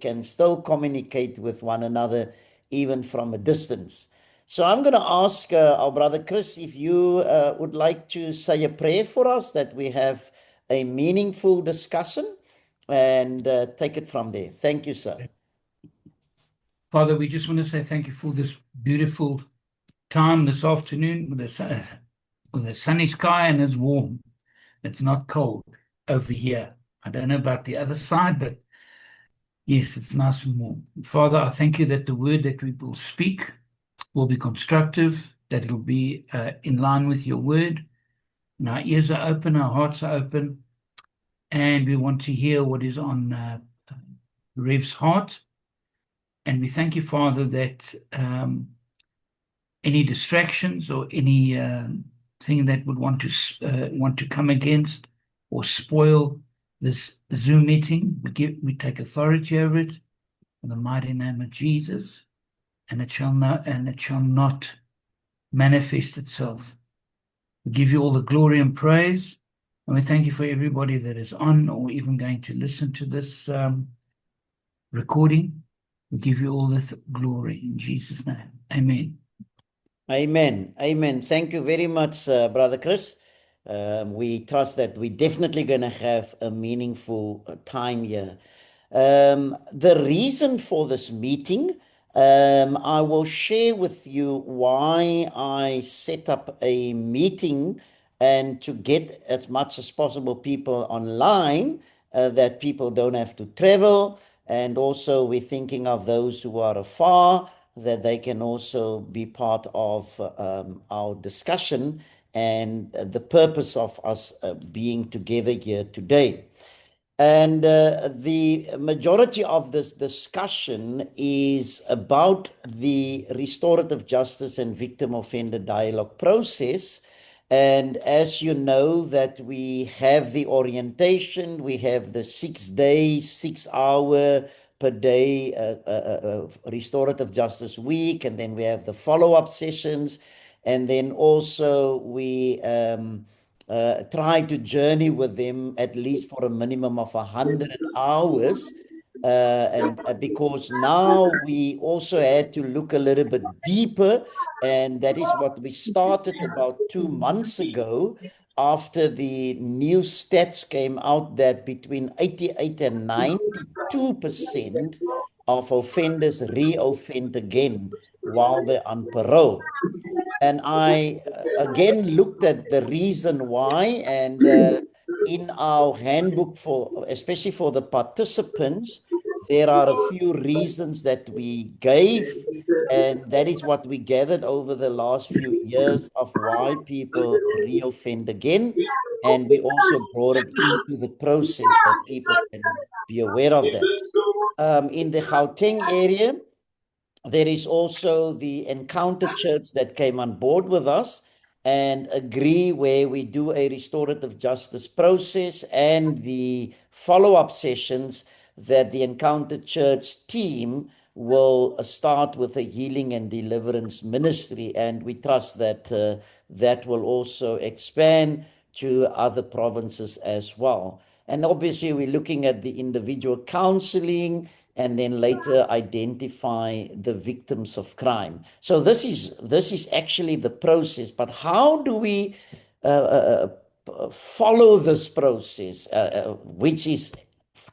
can still communicate with one another even from a distance. So I'm going to ask our brother Chris if you would like to say a prayer for us, that we have a meaningful discussion, and take it from there. Thank you, sir. Father, we just want to say thank you for this beautiful time this afternoon with a sunny sky, and it's warm. It's not cold over here. I don't know about the other side, but yes, it's nice and warm. Father, I thank you that the word that we will speak will be constructive, that it'll be in line with your word. And our ears are open, our hearts are open, and we want to hear what is on Rev's heart. And we thank you, Father, that any distractions or any thing that would want to come against or spoil this Zoom meeting, we take authority over it in the mighty name of Jesus, and it shall not manifest itself. We give you all the glory and praise, and we thank you for everybody that is on or even going to listen to this recording. We give you all the glory in Jesus' name. Amen. Amen. Amen. Thank you very much, Brother Chris. We trust that we're definitely going to have a meaningful time here. The reason for this meeting, I will share with you why I set up a meeting, and to get as much as possible people online, that people don't have to travel. And also we're thinking of those who are afar, that they can also be part of our discussion and the purpose of us being together here today. And the majority of this discussion is about the restorative justice and victim offender dialogue process. And as you know, that we have the orientation, we have the 6 days, 6 hour per day restorative justice week, and then we have the follow-up sessions, and then also we try to journey with them at least for a minimum of 100 hours. And because now we also had to look a little bit deeper, and that is what we started about 2 months ago, after the new stats came out that between 88 and 92% of offenders re-offend again while they're on parole. And I again looked at the reason why, and in our handbook, for especially for the participants, there are a few reasons that we gave, and that is what we gathered over the last few years of why people reoffend again. And we also brought it into the process that people can be aware of that. In the Gauteng area, there is also the Encounter Church that came on board with us and agree, where we do a restorative justice process and the follow-up sessions, that the Encounter Church team will start with a healing and deliverance ministry, and we trust that that will also expand to other provinces as well. And obviously we're looking at the individual counseling, and then later identify the victims of crime. So this is actually the process. But how do we follow this process, which is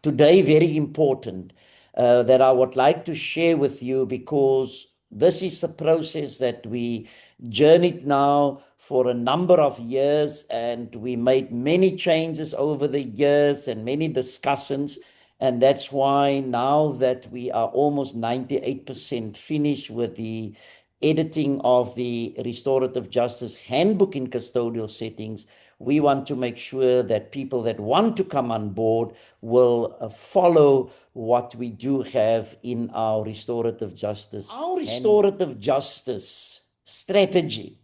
today very important, that I would like to share with you, because this is a process that we journeyed now for a number of years, and we made many changes over the years and many discussions. And that's why now that we are almost 98% finished with the editing of the Restorative Justice Handbook in Custodial Settings, we want to make sure that people that want to come on board will follow what we do have in our Restorative Justice. Our Restorative Justice strategy.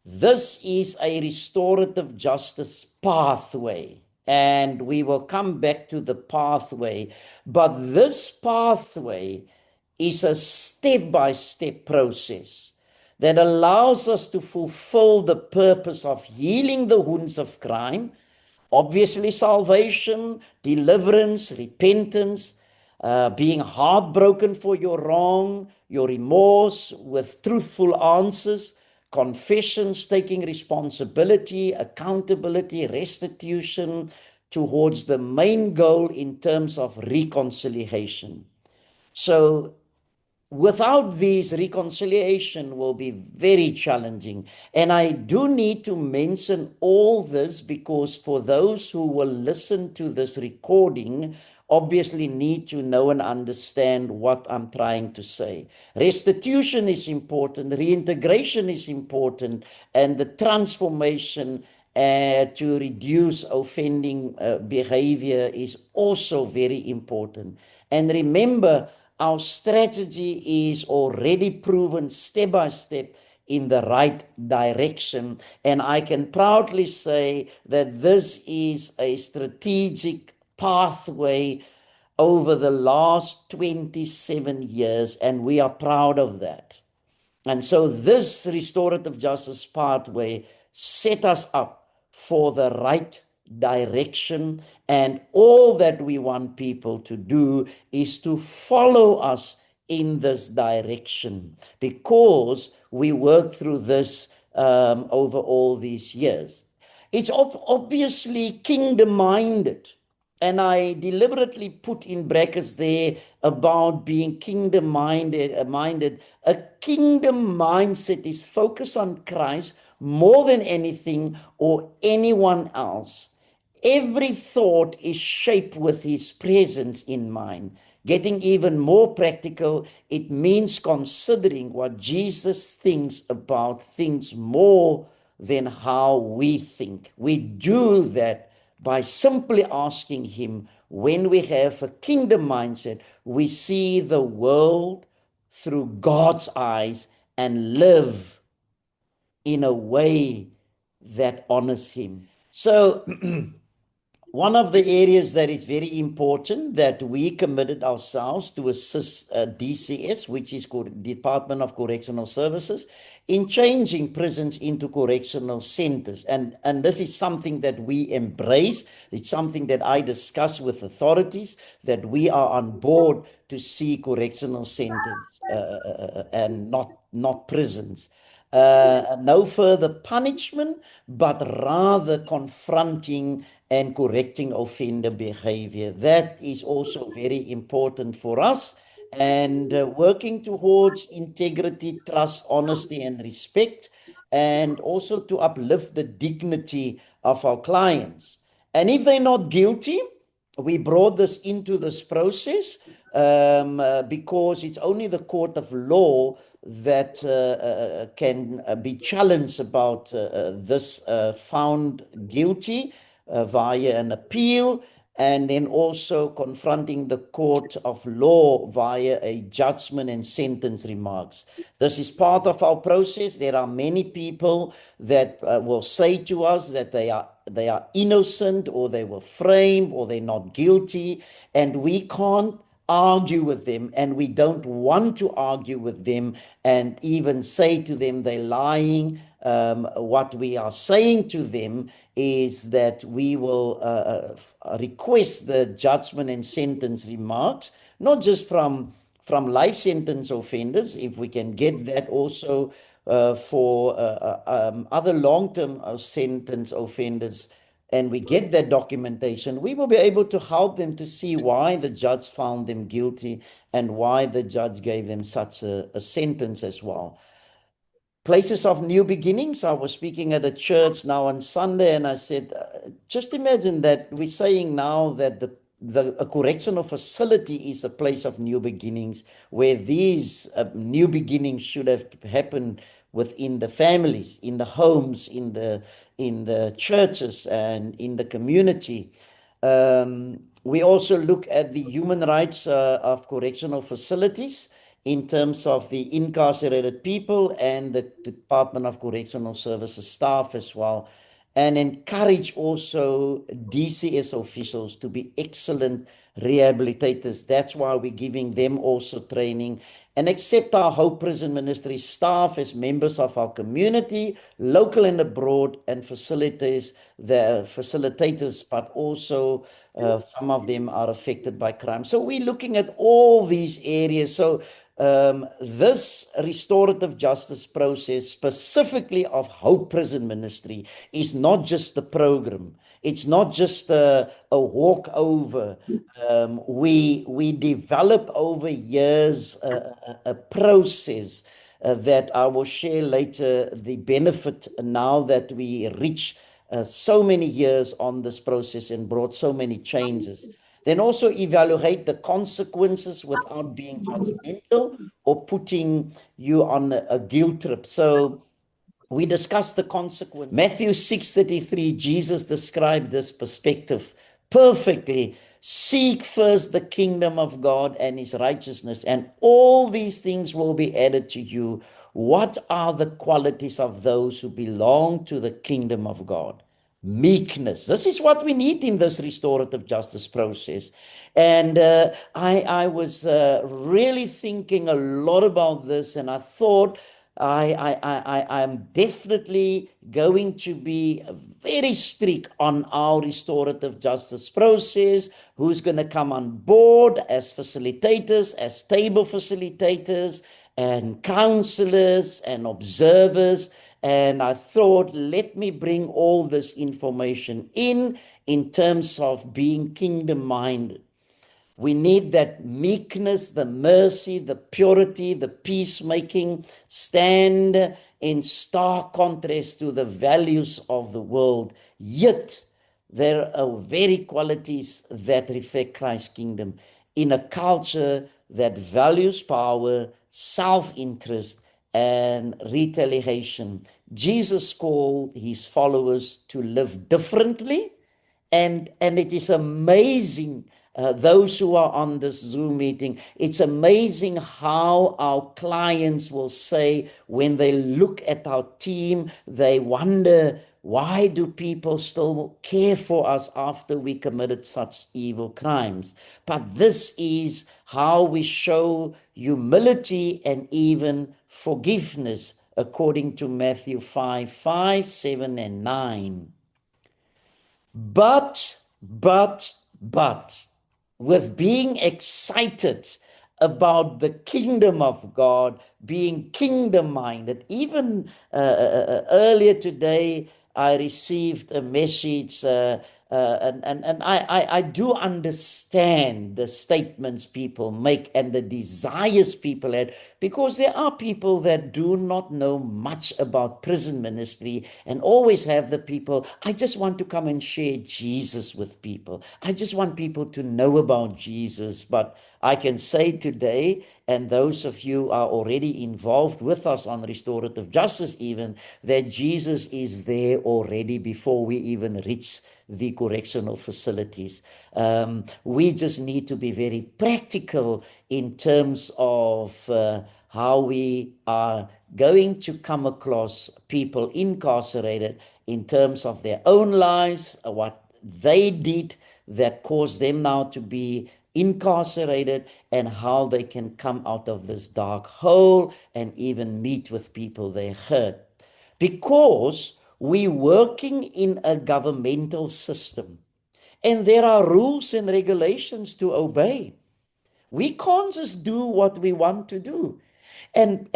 This is a restorative justice pathway, and we will come back to the pathway. But this pathway is a step-by-step process that allows us to fulfill the purpose of healing the wounds of crime, obviously salvation, deliverance, repentance, being heartbroken for your wrong, your remorse with truthful answers, confessions, taking responsibility, accountability, restitution towards the main goal in terms of reconciliation. So without these, reconciliation will be very challenging. And I do need to mention all this because for those who will listen to this recording, obviously need to know and understand what I'm trying to say. Restitution is important, reintegration is important, and the transformation to reduce offending behavior is also very important. And remember, our strategy is already proven step by step in the right direction. And I can proudly say that this is a strategic pathway over the last 27 years, and we are proud of that. And so this restorative justice pathway set us up for the right direction, and all that we want people to do is to follow us in this direction, because we worked through this over all these years. It's obviously kingdom-minded. And I deliberately put in brackets there about being kingdom minded. A kingdom mindset is focused on Christ more than anything or anyone else. Every thought is shaped with his presence in mind. Getting even more practical, it means considering what Jesus thinks about things more than how we think. We do that by simply asking him. When we have a kingdom mindset, we see the world through God's eyes and live in a way that honors him. So one of the areas that is very important that we committed ourselves to assist DCS, which is Department of Correctional Services, in changing prisons into correctional centers. And this is something that we embrace. It's something that I discuss with authorities, that we are on board to see correctional centers and not prisons. No further punishment, but rather confronting and correcting offender behavior. That is also very important for us. And working towards integrity, trust, honesty, and respect, and also to uplift the dignity of our clients. And if they're not guilty, we brought this into this process because it's only the court of law that can be challenged about this found guilty via an appeal, and then also confronting the court of law via a judgment and sentence remarks. This is part of our process. There are many people that will say to us that they are innocent, or they were framed, or they're not guilty, and we can't argue with them, and we don't want to argue with them and even say to them they're lying. What we are saying to them is that we will request the judgment and sentence remarks, not just from life sentence offenders, if we can get that also for other long-term sentence offenders, and we get that documentation, we will be able to help them to see why the judge found them guilty and why the judge gave them such a sentence as well. Places of new beginnings. I was speaking at a church now on Sunday, and I said, just imagine that we're saying now that a correctional facility is a place of new beginnings, where these new beginnings should have happened within the families, in the homes, in the churches, and in the community. We also look at the human rights of correctional facilities in terms of the incarcerated people and the Department of Correctional Services staff as well, and encourage also DCS officials to be excellent rehabilitators. That's why we're giving them also training. And accept our Hope Prison Ministry staff as members of our community, local and abroad, and facilitators, but also some of them are affected by crime. So we're looking at all these areas. So this restorative justice process, specifically of Hope Prison Ministry, is not just the program. It's not just a walkover. We develop over years a process that I will share later, the benefit now that we reach so many years on this process and brought so many changes. Then also evaluate the consequences without being judgmental or putting you on a guilt trip. So we discussed the consequence. Matthew 6:33, Jesus described this perspective perfectly. Seek first the kingdom of God and his righteousness, and all these things will be added to you. What are the qualities of those who belong to the kingdom of God? Meekness. This is what we need in this restorative justice process. And I was really thinking a lot about this, and I thought I'm definitely going to be very strict on our restorative justice process. Who's going to come on board as facilitators, as table facilitators, and counselors and observers. And I thought, let me bring all this information in terms of being kingdom minded. We need that meekness, the mercy, the purity, the peacemaking stand in stark contrast to the values of the world. Yet, there are very qualities that reflect Christ's kingdom in a culture that values power, self-interest, and retaliation. Jesus called his followers to live differently, and it is amazing, those who are on this Zoom meeting, it's amazing how our clients will say when they look at our team, they wonder, why do people still care for us after we committed such evil crimes? But this is how we show humility and even forgiveness, according to Matthew 5, 7, and 9. But, with being excited about the kingdom of God, being kingdom minded, even earlier today, I received a message, and I do understand the statements people make and the desires people had, because there are people that do not know much about prison ministry and always have the people, I just want to come and share Jesus with people. I just want people to know about Jesus. But I can say today, and those of you are already involved with us on restorative justice even, that Jesus is there already before we even reach the correctional facilities. We just need to be very practical in terms of how we are going to come across people incarcerated in terms of their own lives, what they did that caused them now to be incarcerated, and how they can come out of this dark hole and even meet with people they hurt. Because we're working in a governmental system and there are rules and regulations to obey. We can't just do what we want to do. And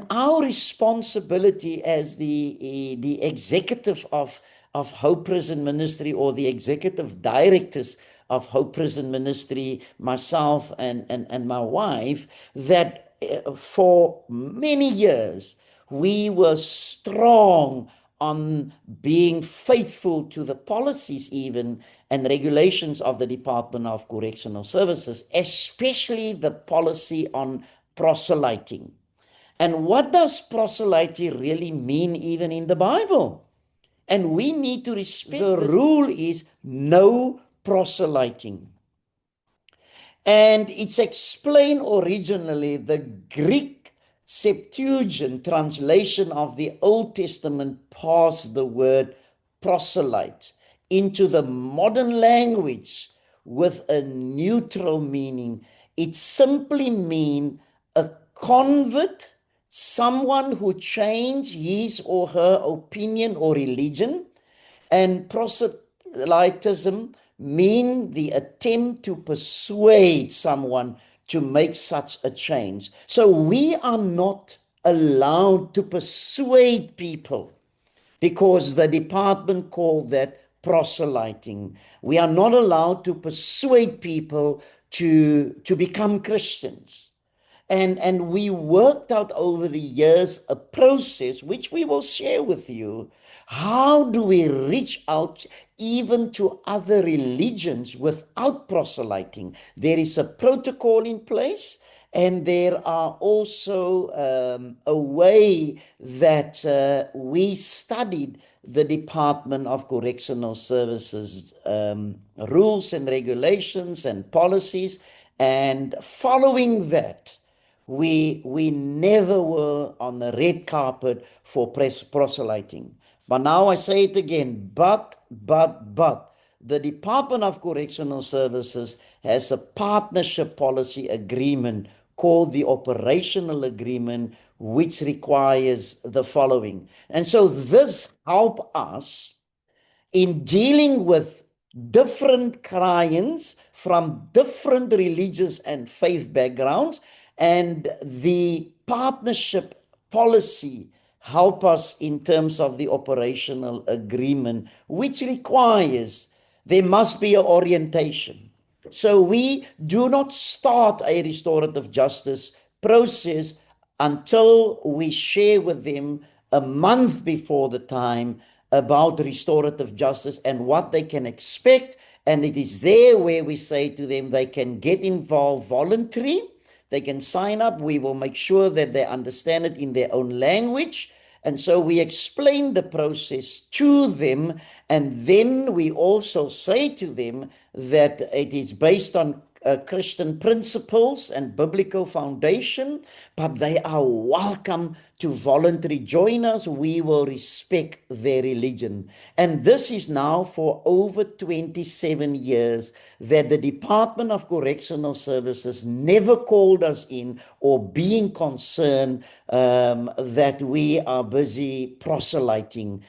our responsibility as the executive of Hope Prison Ministry, or the executive directors of Hope Prison Ministry, myself and my wife, that for many years we were strong on being faithful to the policies even and regulations of the Department of Correctional Services, especially the policy on proselyting. And what does proselyting really mean even in the Bible? And we need to respect the rule is no proselyting. And it's explained originally, the Greek Septuagint translation of the Old Testament passed the word proselyte into the modern language, with a neutral meaning. It simply means a convert, someone who changed his or her opinion or religion, and proselytism mean the attempt to persuade someone to make such a change. So we are not allowed to persuade people, because the department called that proselyting. We are not allowed to persuade people to become Christians. And we worked out over the years a process which we will share with you. How do we reach out even to other religions without proselyting? There is a protocol in place, and there are also a way that we studied the Department of Correctional Services rules and regulations and policies, and following that, we never were on the red carpet for proselyting. But now I say it again, but, the Department of Correctional Services has a partnership policy agreement called the Operational Agreement, which requires the following. And so this helps us in dealing with different clients from different religious and faith backgrounds, and the partnership policy help us in terms of the operational agreement, which requires there must be an orientation. So we do not start a restorative justice process until we share with them a month before the time about restorative justice and what they can expect. And it is there where we say to them they can get involved voluntarily. They can sign up. We will make sure that they understand it in their own language. And so we explain the process to them. And then we also say to them that it is based on Christian principles and biblical foundation, but they are welcome to voluntarily join us. We will respect their religion. And this is now for over 27 years that the Department of Correctional Services never called us in or being concerned that we are busy proselyting,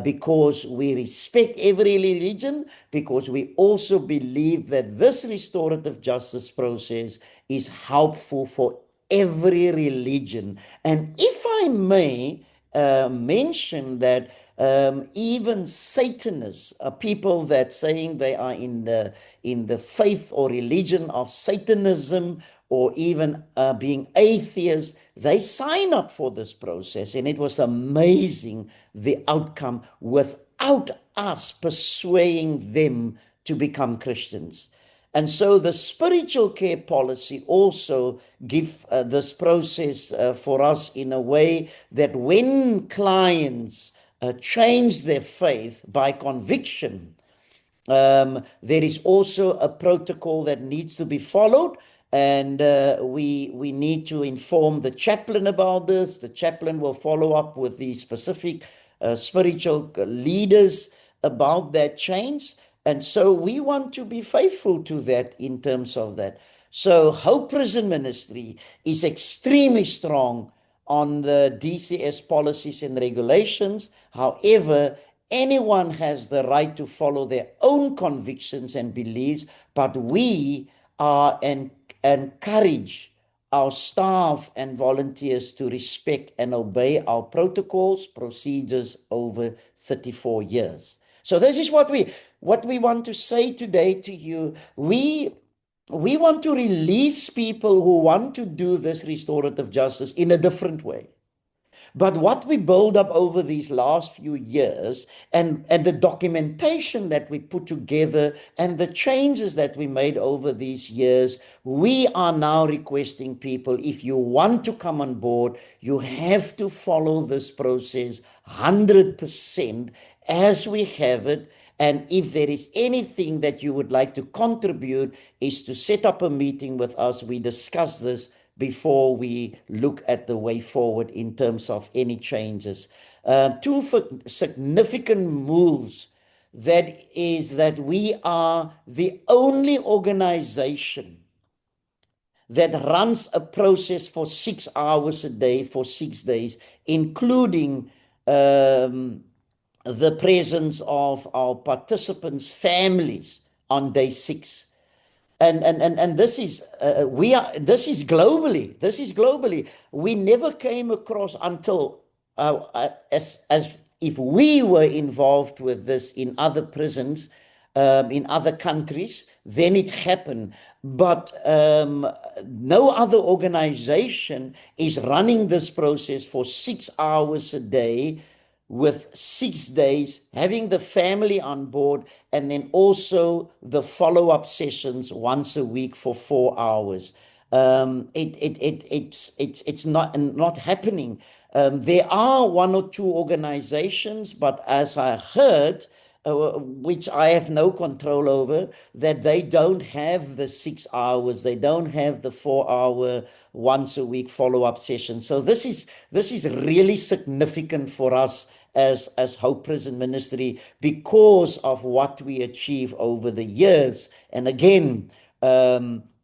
because we respect every religion, because we also believe that this restorative justice process is helpful for every religion. And if I may mention that even Satanists, people that saying they are in the faith or religion of Satanism, or even being atheists, they sign up for this process. And it was amazing, the outcome, without us persuading them to become Christians. And so the spiritual care policy also give this process for us in a way that when clients change their faith by conviction, there is also a protocol that needs to be followed, and we need to inform the chaplain about this. The chaplain will follow up with the specific spiritual leaders about that change. And so we want to be faithful to that in terms of that. So Hope Prison Ministry is extremely strong on the DCS policies and regulations. However, anyone has the right to follow their own convictions and beliefs, but we are encourage our staff and volunteers to respect and obey our protocols, procedures over 34 years. So this is what we want to say today to you. We want to release people who want to do this restorative justice in a different way. But what we build up over these last few years, and the documentation that we put together and the changes that we made over these years, we are now requesting people, if you want to come on board, you have to follow this process 100% as we have it. And if there is anything that you would like to contribute, is to set up a meeting with us. We discuss this before we look at the way forward in terms of any changes. Two significant moves that we are the only organization that runs a process for 6 hours a day for 6 days, including the presence of our participants' families on day 6. And this is this is globally. This is globally. We never came across until as if we were involved with this in other prisons, in other countries, then it happened. But no other organization is running this process for 6 hours a day, with 6 days, having the family on board, and then also the follow-up sessions once a week for 4 hours. It's not happening. There are one or two organizations, but as I heard, which I have no control over, that they don't have the 6 hours, they don't have the 4-hour once a week follow-up session. So this is really significant for us as Hope Prison Ministry, because of what we achieve over the years. And again,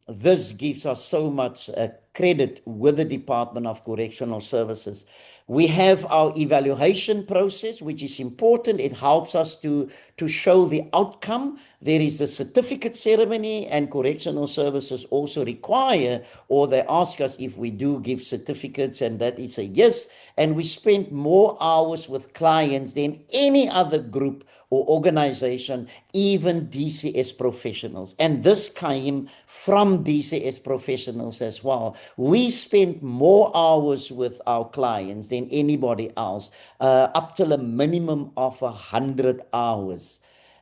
this gives us so much credit with the Department of Correctional Services. We have our evaluation process, which is important. It helps us to show the outcome. There is the certificate ceremony, and Correctional Services also require, or they ask us if we do give certificates, and that is a yes. And we spend more hours with clients than any other group or organization, even DCS professionals. And this came from DCS professionals as well. We spend more hours with our clients than anybody else, up till a minimum of 100 hours.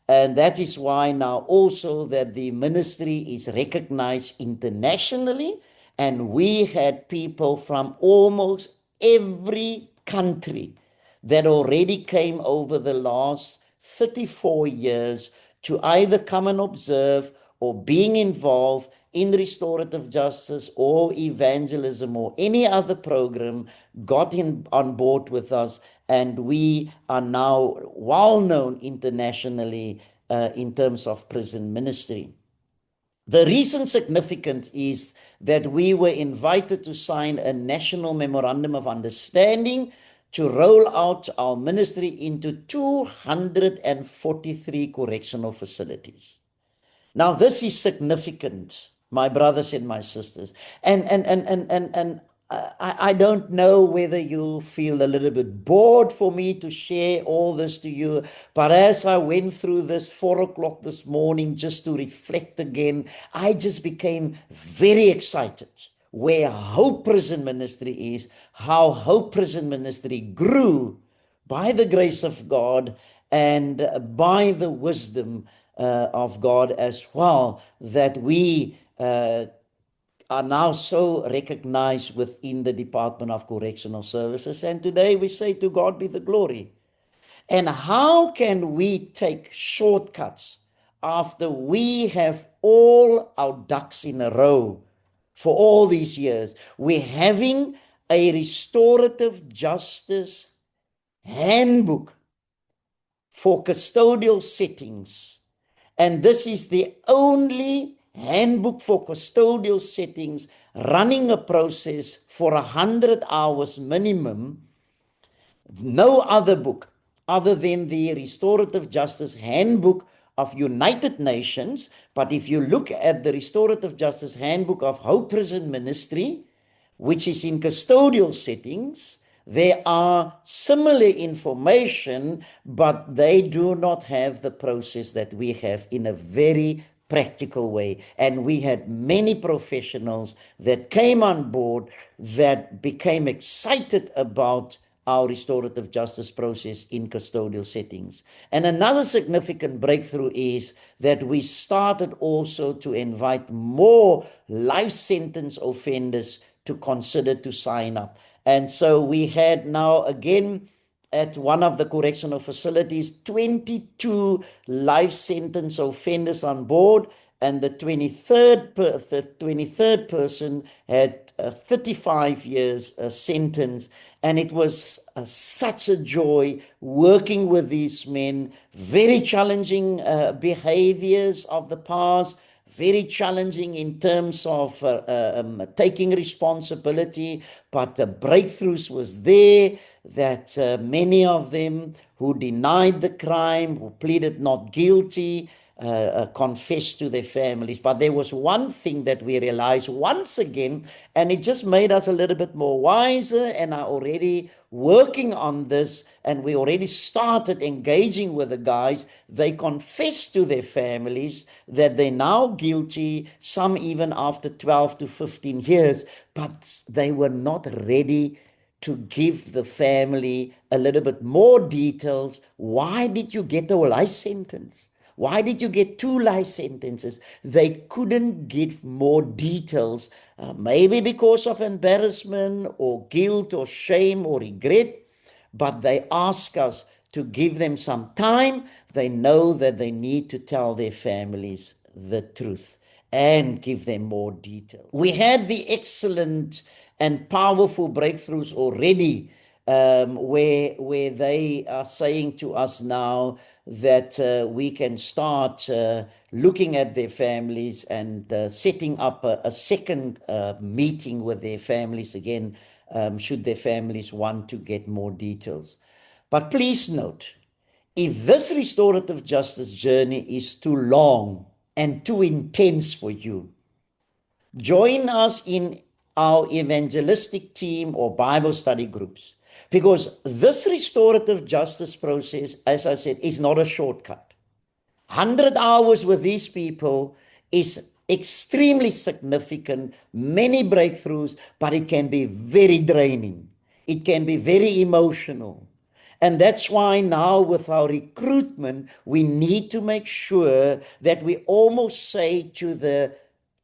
And that is why now also that the ministry is recognized internationally, and we had people from almost every country that already came over the last 34 years to either come and observe or being involved in restorative justice or evangelism or any other program, got on board with us, and we are now well known internationally in terms of prison ministry. The reason significant is that we were invited to sign a national memorandum of understanding to roll out our ministry into 243 correctional facilities. Now, this is significant, my brothers and my sisters. And I don't know whether you feel a little bit bored for me to share all this to you, but as I went through this 4 o'clock this morning just to reflect again, I just became very excited where Hope Prison Ministry is, how Hope Prison Ministry grew by the grace of God and by the wisdom of God as well, that we are now so recognized within the Department of Correctional Services. And today we say, to God be the glory. And how can we take shortcuts after we have all our ducks in a row for all these years? We're having a Restorative Justice Handbook for custodial settings. And this is the only handbook for custodial settings running a process for 100 hours minimum. No other book other than the Restorative Justice Handbook of United Nations. But if you look at the Restorative Justice Handbook of Hope Prison Ministry, which is in custodial settings, there are similar information, but they do not have the process that we have in a very practical way. And we had many professionals that came on board that became excited about our restorative justice process in custodial settings. And another significant breakthrough is that we started also to invite more life sentence offenders to consider to sign up. And so we had now again at one of the correctional facilities 22 life sentence offenders on board, and the 23rd person had 35 years sentence. And it was such a joy working with these men. Very challenging behaviors of the past, very challenging in terms of taking responsibility, but the breakthroughs was there, that many of them who denied the crime, who pleaded not guilty, confessed to their families. But there was one thing that we realized once again, and it just made us a little bit more wiser, and are already working on this, and we already started engaging with the guys. They confessed to their families that they're now guilty, some even after 12 to 15 years, but they were not ready to give the family a little bit more details. Why did you get a life sentence? Why did you get 2 life sentences? They couldn't give more details, maybe because of embarrassment or guilt or shame or regret, but they ask us to give them some time. They know that they need to tell their families the truth and give them more detail. We had the excellent and powerful breakthroughs already, where they are saying to us now that we can start looking at their families and setting up a second meeting with their families again, should their families want to get more details. But please note, if this restorative justice journey is too long and too intense for you, join us in our evangelistic team or Bible study groups, because this restorative justice process, as I said, is not a shortcut. 100 hours with these people is extremely significant, many breakthroughs, but it can be very draining. It can be very emotional. And that's why now with our recruitment, we need to make sure that we almost say to the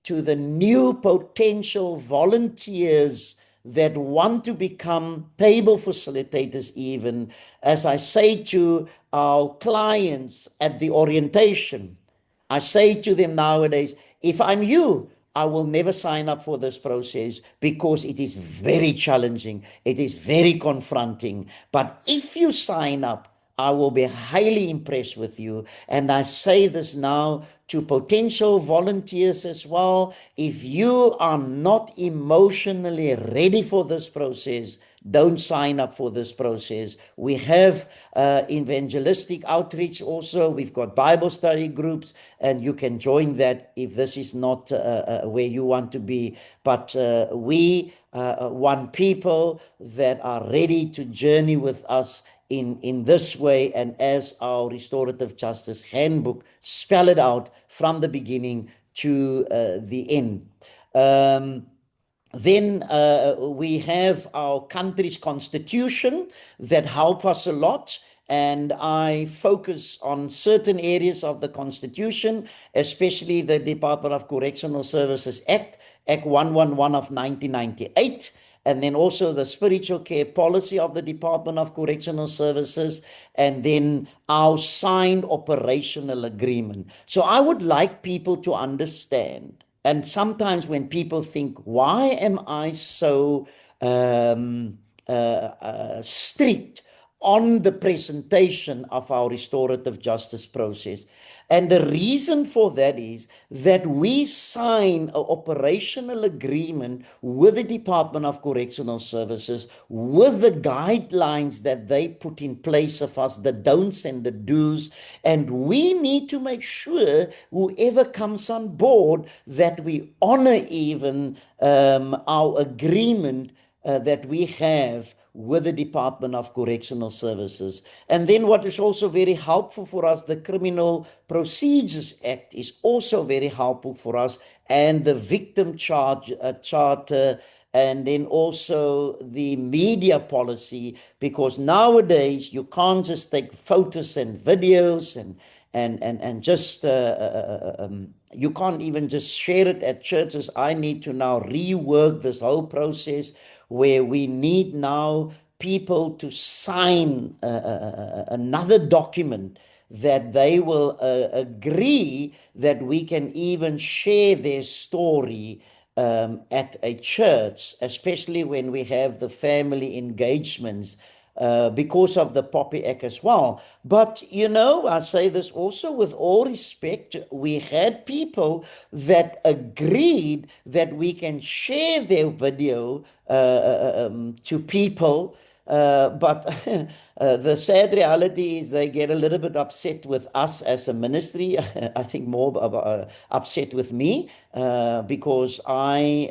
new potential volunteers that want to become table facilitators, even as I say to our clients at the orientation, I say to them nowadays, if I'm you, I will never sign up for this process because it is very challenging. It is very confronting. But if you sign up, I will be highly impressed with you. And I say this now to potential volunteers as well. If you are not emotionally ready for this process, don't sign up for this process. We have evangelistic outreach also. We've got Bible study groups, and you can join that if this is not where you want to be. But we want people that are ready to journey with us in this way, and as our Restorative Justice Handbook spell it out from the beginning to the end. Then we have our country's constitution that help us a lot, and I focus on certain areas of the constitution, especially the Department of Correctional Services Act 111 of 1998, and then also the spiritual care policy of the Department of Correctional Services, and then our signed operational agreement. So I would like people to understand, and sometimes when people think, why am I so strict on the presentation of our restorative justice process? And the reason for that is that we sign an operational agreement with the Department of Correctional Services with the guidelines that they put in place of us, the don'ts and the do's, and we need to make sure whoever comes on board that we honor even our agreement that we have with the Department of Correctional Services. And then what is also very helpful for us, the Criminal Procedures Act is also very helpful for us, and the Victim Charter, and then also the media policy, because nowadays you can't just take photos and videos and just you can't even just share it at churches. I need to now rework this whole process, where we need now people to sign another document that they will agree that we can even share their story at a church, especially when we have the family engagements, because of the Poppy Act as well. But, I say this also with all respect, we had people that agreed that we can share their video to people. But the sad reality is they get a little bit upset with us as a ministry. I think more upset with me because I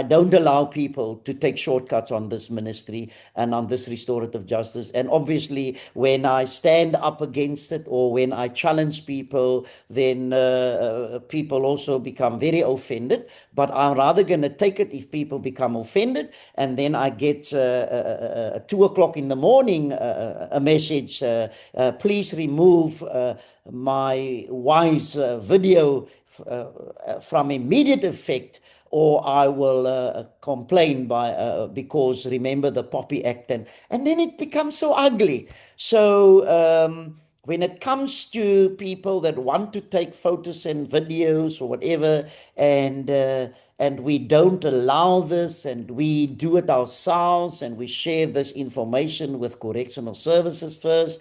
don't allow people to take shortcuts on this ministry and on this restorative justice. And obviously, when I stand up against it or when I challenge people, then people also become very offended. But I'm rather going to take it if people become offended, and then I get 2 o'clock in the morning a message, please remove my wise video from immediate effect, or I will complain because remember the Poppy Act, and then it becomes so ugly. So when it comes to people that want to take photos and videos or whatever, and we don't allow this, and we do it ourselves, and we share this information with correctional services first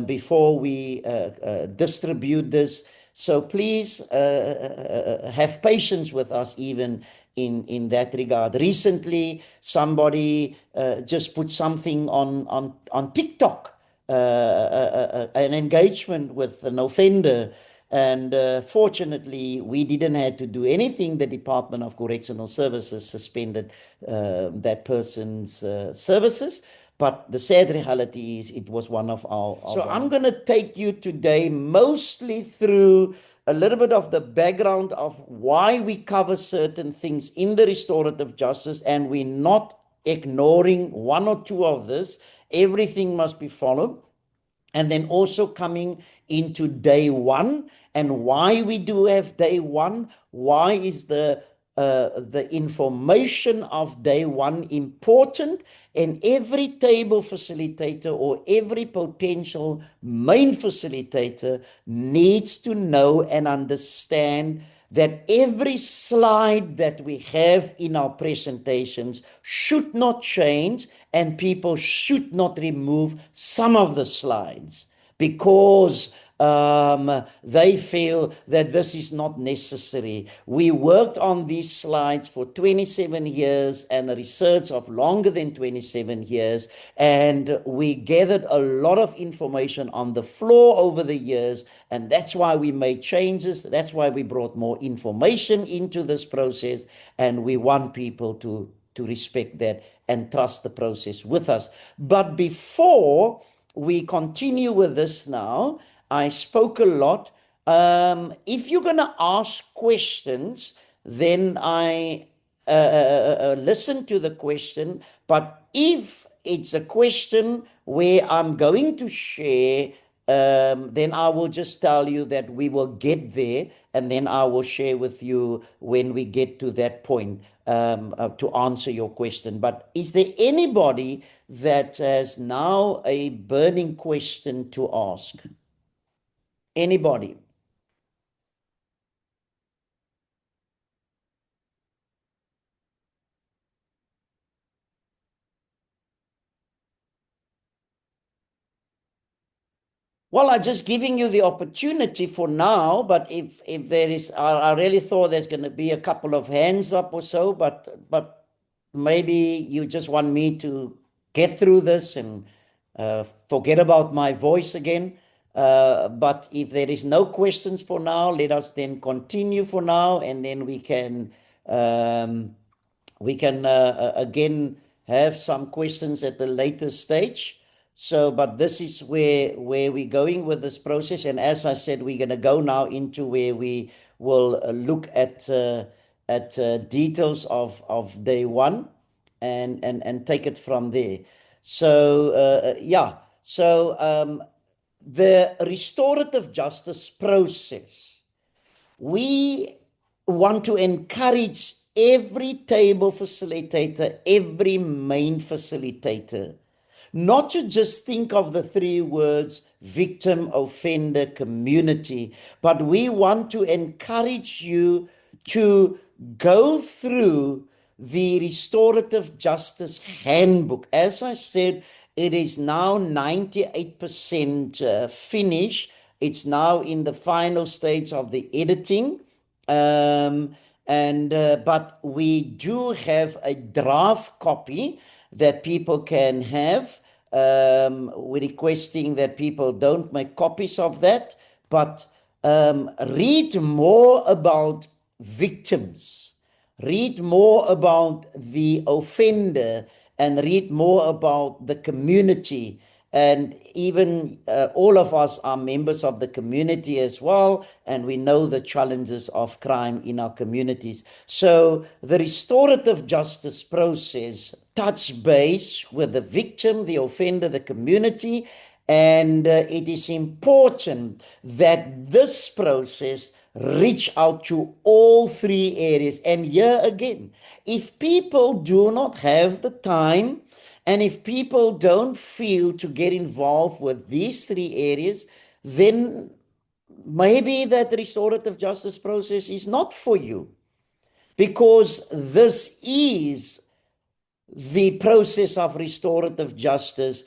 before we distribute this. So please have patience with us even in that regard. Recently, somebody just put something on TikTok, an engagement with an offender. And fortunately, we didn't have to do anything. The Department of Correctional Services suspended that person's services. But the sad reality is it was one of our so I'm going to take you today mostly through a little bit of the background of why we cover certain things in the restorative justice, and we're not ignoring one or two of this. Everything must be followed. And then also coming into day one, and why we do have day one. Why is the information of day one important? And every table facilitator or every potential main facilitator needs to know and understand that every slide that we have in our presentations should not change, and people should not remove some of the slides because they feel that this is not necessary. We worked on these slides for 27 years and a research of longer than 27 years, and we gathered a lot of information on the floor over the years, and that's why we made changes. That's why we brought more information into this process, and we want people to respect that and trust the process with us. But before we continue with this now, I spoke a lot. If you're going to ask questions, then I listen to the question. But if it's a question where I'm going to share, then I will just tell you that we will get there, and then I will share with you when we get to that point to answer your question. But is there anybody that has now a burning question to ask? Anybody? Well, I'm just giving you the opportunity for now, but if there is, I really thought there's going to be a couple of hands up or so, but maybe you just want me to get through this and forget about my voice again. But if there is no questions for now, let us then continue for now, and then we can again have some questions at the later stage. So, but this is where we're going with this process. And as I said, we're going to go now into where we will look at details of day one and take it from there. So, yeah. So, the restorative justice process, we want to encourage every table facilitator, every main facilitator not to just think of the three words victim, offender, community, but we want to encourage you to go through the Restorative Justice Handbook. As I said, it is now 98% finished. It's now in the final stage of the editing. But we do have a draft copy that people can have. We're requesting that people don't make copies of that, but read more about victims, read more about the offender, and read more about the community. And even all of us are members of the community as well, and we know the challenges of crime in our communities. So the restorative justice process touch base with the victim, the offender, the community, and it is important that this process reach out to all three areas. And here again, if people do not have the time, and if people don't feel to get involved with these three areas, then maybe that restorative justice process is not for you, because this is the process of restorative justice.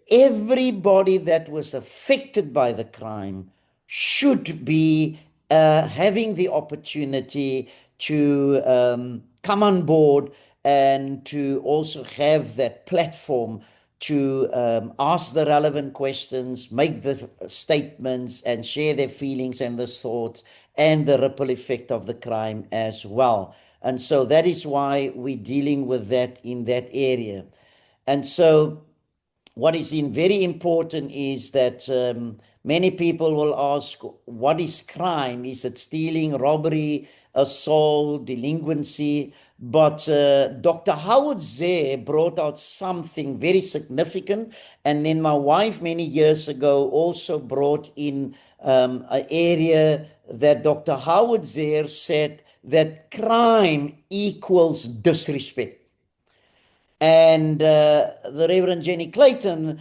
Everybody that was affected by the crime should be having the opportunity to come on board and to also have that platform to ask the relevant questions, make the statements, and share their feelings and the thoughts and the ripple effect of the crime as well. And so that is why we're dealing with that in that area. And so what is very important is that many people will ask, what is crime? Is it stealing, robbery, assault, delinquency? But Dr. Howard Zare brought out something very significant. And then my wife many years ago also brought in an area that Dr. Howard Zare said that crime equals disrespect. And the Reverend Jenny Clayton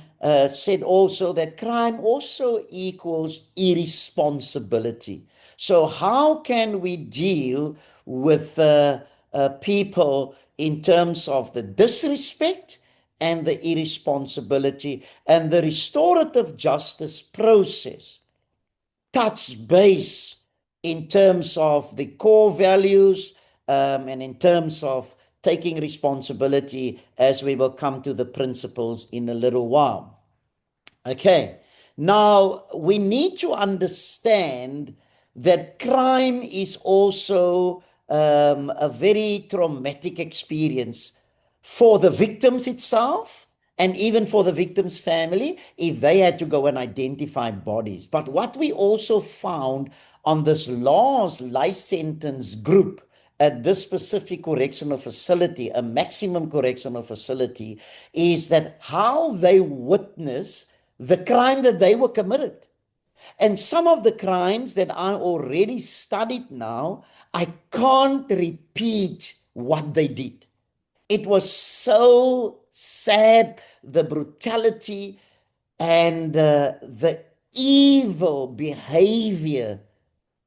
said also that crime also equals irresponsibility. So how can we deal with people in terms of the disrespect and the irresponsibility? And the restorative justice process touch base in terms of the core values and in terms of taking responsibility, as we will come to the principles in a little while. Okay, now we need to understand that crime is also a very traumatic experience for the victims itself, and even for the victim's family, if they had to go and identify bodies. But what we also found on this last life sentence group at this specific correctional facility, a maximum correctional facility, is that how they witness the crime that they were committed. And some of the crimes that I already studied now, I can't repeat what they did. It was so sad, the brutality and the evil behavior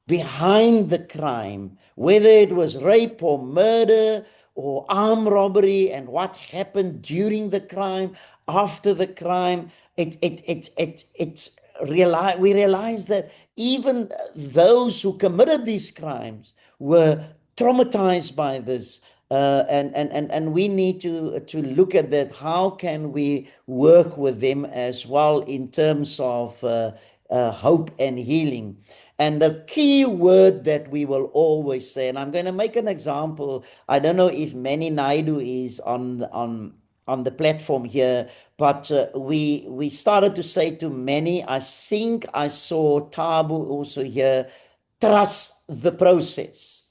behind the crime, whether it was rape or murder or armed robbery, and what happened during the crime, after the crime. We realized that even those who committed these crimes were traumatized by this. And we need to look at that. How can we work with them as well in terms of hope and healing? And the key word that we will always say, and I'm going to make an example. I don't know if Manny Naidu is on the platform here, but we started to say to Manny, I think I saw Tabu also here, trust the process.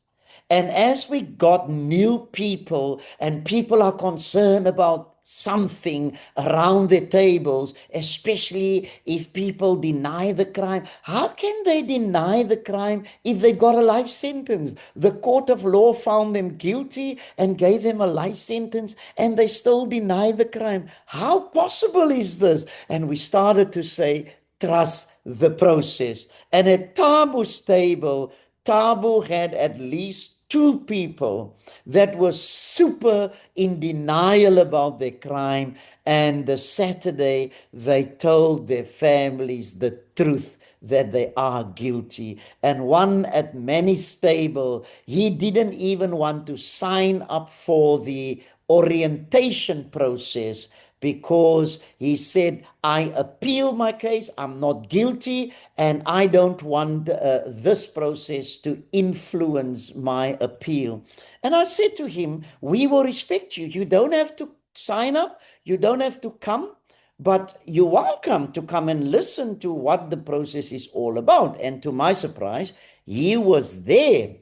And as we got new people and people are concerned about something around the tables, especially if people deny the crime. How can they deny the crime if they got a life sentence? The court of law found them guilty and gave them a life sentence, and they still deny the crime. How possible is this? And we started to say, trust the process. And at Tabu's table, Tabu had at least two people that were super in denial about their crime, and the Saturday they told their families the truth that they are guilty. And one at Manny's table, he didn't even want to sign up for the orientation process because he said, I appeal my case, I'm not guilty, and I don't want this process to influence my appeal. And I said to him, we will respect you. You don't have to sign up, you don't have to come, but you're welcome to come and listen to what the process is all about. And to my surprise, he was there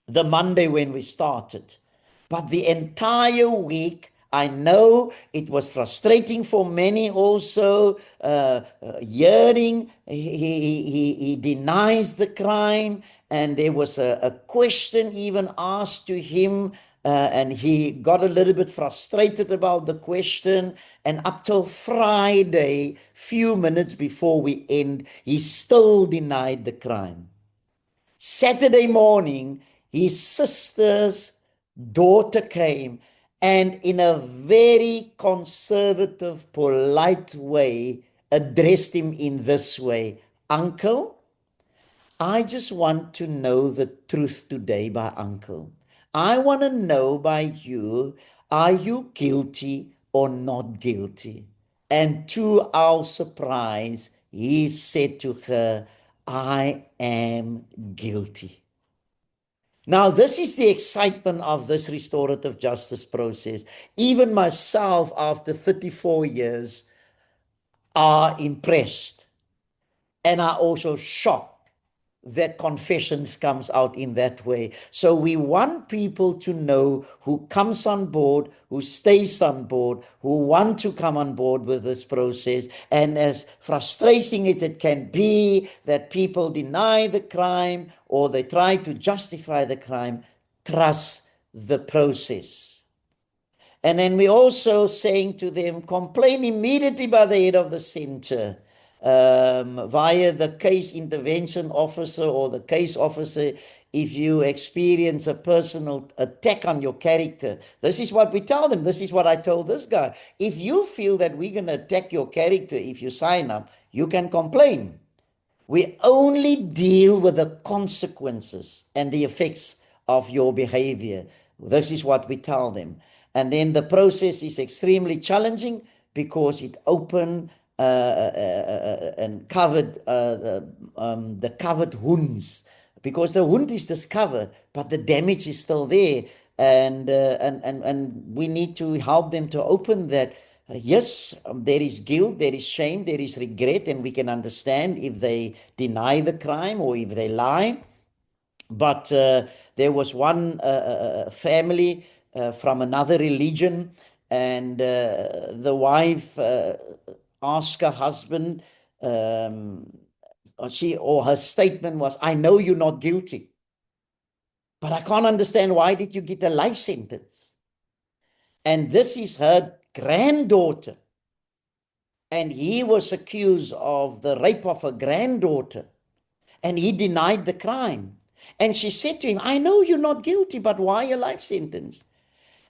the Monday when we started. But the entire week, I know it was frustrating for many also, hearing he denies the crime, and there was a question even asked to him, and he got a little bit frustrated about the question, and up till Friday, few minutes before we end, he still denied the crime. Saturday morning, his sister's daughter came and in a very conservative, polite way addressed him in this way, Uncle, I just want to know the truth today by Uncle. I want to know by you, are you guilty or not guilty? And to our surprise, he said to her, I am guilty. Now, this is the excitement of this restorative justice process. Even myself, after 34 years, are impressed and are also shocked that confessions comes out in that way. So we want people to know who comes on board, who stays on board, who want to come on board with this process. And as frustrating as it can be that people deny the crime or they try to justify the crime, trust the process. And then we're also saying to them, complain immediately by the head of the center via the case intervention officer or the case officer if you experience a personal attack on your character. This is what we tell them. This is what I told this guy. If you feel that we're going to attack your character if you sign up, you can complain. We only deal with the consequences and the effects of your behavior. This is what we tell them. And then the process is extremely challenging because it opened and covered the covered wounds, because the wound is discovered, but the damage is still there. And we need to help them to open that. Yes, there is guilt, there is shame, there is regret, and we can understand if they deny the crime or if they lie. But there was one family from another religion, and the wife asked her husband, her statement was, I know you're not guilty, but I can't understand, why did you get a life sentence? And this is her granddaughter. And he was accused of the rape of a granddaughter, and he denied the crime. And she said to him, I know you're not guilty, but why a life sentence?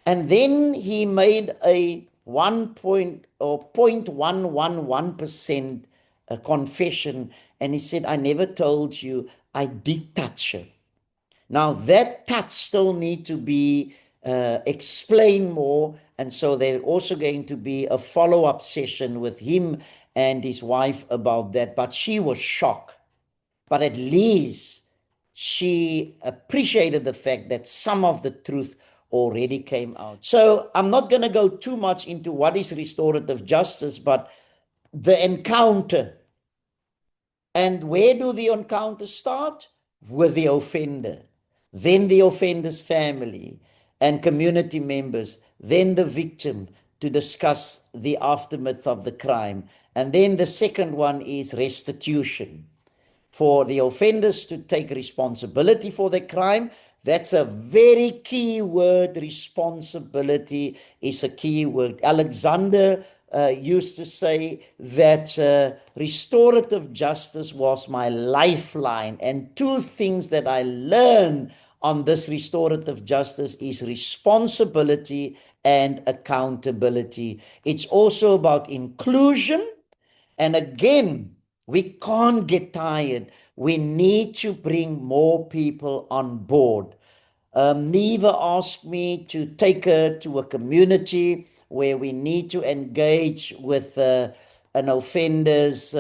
And then he made a 0.111% confession, and he said, I never told you, I did touch her. Now that touch still need to be explained more, and so there's also going to be a follow-up session with him and his wife about that. But she was shocked, but at least she appreciated the fact that some of the truth already came out. So I'm not going to go too much into what is restorative justice, but the encounter. And where do the encounters start? With the offender, then the offender's family and community members, then the victim, to discuss the aftermath of the crime. And then the second one is restitution, for the offenders to take responsibility for the crime. That's a very key word. Responsibility is a key word. Alexander used to say that restorative justice was my lifeline. And two things that I learned on this restorative justice is responsibility and accountability. It's also about inclusion. And again, we can't get tired. We need to bring more people on board. Neva asked me to take her to a community where we need to engage with an offender's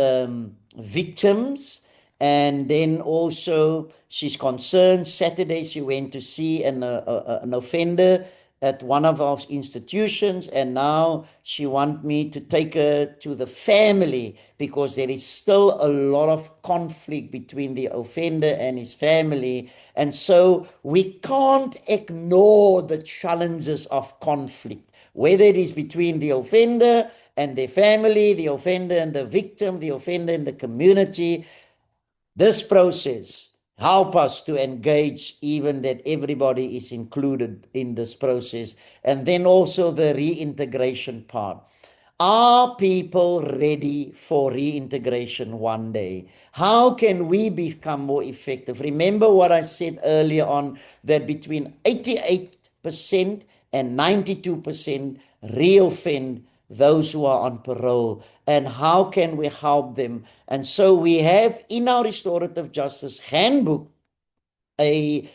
victims. And then also she's concerned. Saturday she went to see an offender at one of our institutions, and now she wants me to take her to the family, because there is still a lot of conflict between the offender and his family. And so we can't ignore the challenges of conflict, whether it is between the offender and their family, the offender and the victim, the offender and the community. This process help us to engage, even that everybody is included in this process. And then also the reintegration part. Are people ready for reintegration one day? How can we become more effective? Remember what I said earlier on, that between 88% and 92% reoffend those who are on parole. And how can we help them? And so we have in our Restorative Justice Handbook a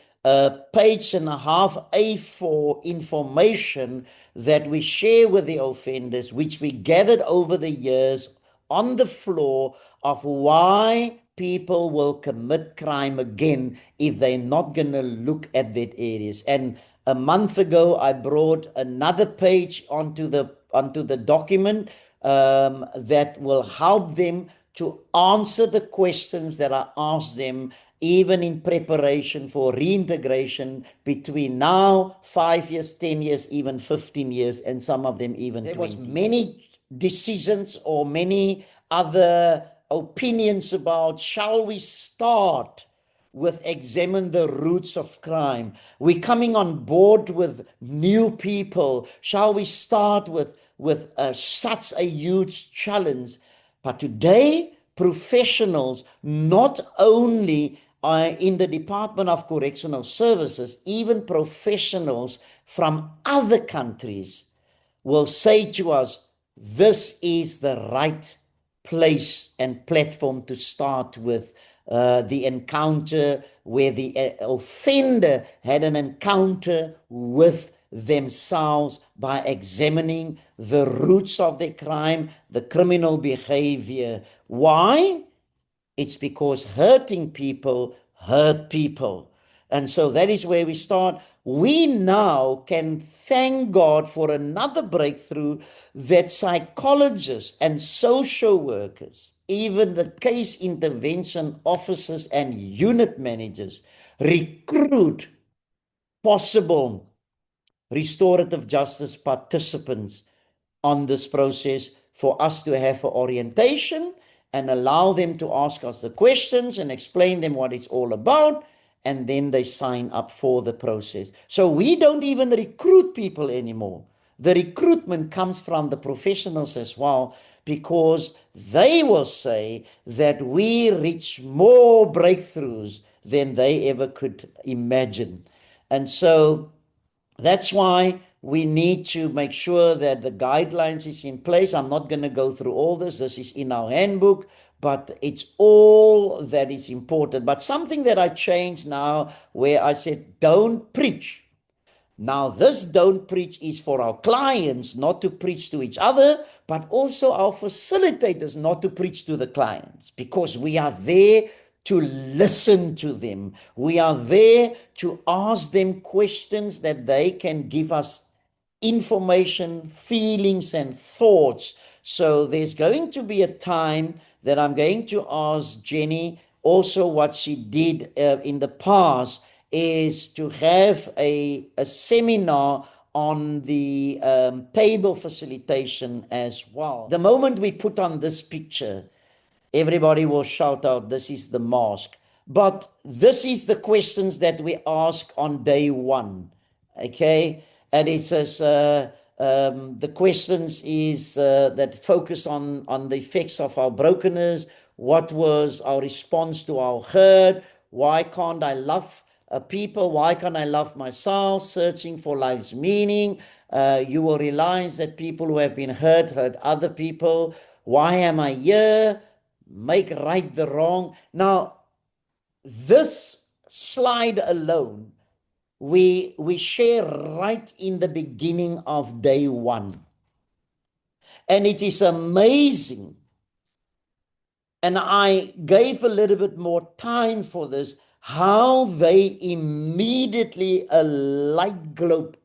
page and a half A4 information that we share with the offenders, which we gathered over the years on the floor, of why people will commit crime again if they're not going to look at that areas. And a month ago, I brought another page onto the document that will help them to answer the questions that I asked them, even in preparation for reintegration between now, 5 years, 10 years, even 15 years, and some of them even 20. There was many decisions or many other opinions about, shall we start with examine the roots of crime? We're coming on board with new people. Shall we start with such a huge challenge? But today, professionals, not only in the Department of Correctional Services, even professionals from other countries will say to us, this is the right place and platform to start with. The encounter where the offender had an encounter with themselves by examining the roots of their crime, the criminal behavior. Why? It's because hurting people hurt people. And so that is where we start. We now can thank God for another breakthrough, that psychologists and social workers, even the case intervention officers and unit managers, recruit possible restorative justice participants on this process for us to have an orientation and allow them to ask us the questions and explain them what it's all about, and then they sign up for the process. So we don't even recruit people anymore. The recruitment comes from the professionals as well, because they will say that we reach more breakthroughs than they ever could imagine. And so that's why we need to make sure that the guidelines is in place. I'm not going to go through all this. This is in our handbook, but it's all that is important. But something that I changed now, where I said, don't preach. Now, this don't preach is for our clients, not to preach to each other, but also our facilitators not to preach to the clients, because we are there to listen to them. We are there to ask them questions that they can give us information, feelings, and thoughts. So there's going to be a time that I'm going to ask Jenny also what she did in the past, is to have a seminar on the table facilitation as well. The moment we put on this picture, everybody will shout out, this is the mask. But this is the questions that we ask on day one, okay? And it says, the questions is that focus on the effects of our brokenness. What was our response to our hurt? Why can't I love people? Why can't I love myself? Searching for life's meaning. You will realize that people who have been hurt other people. Why am I here? Make right the wrong. Now, this slide alone, we share right in the beginning of day one. And it is amazing. And I gave a little bit more time for this, how they immediately, a light globe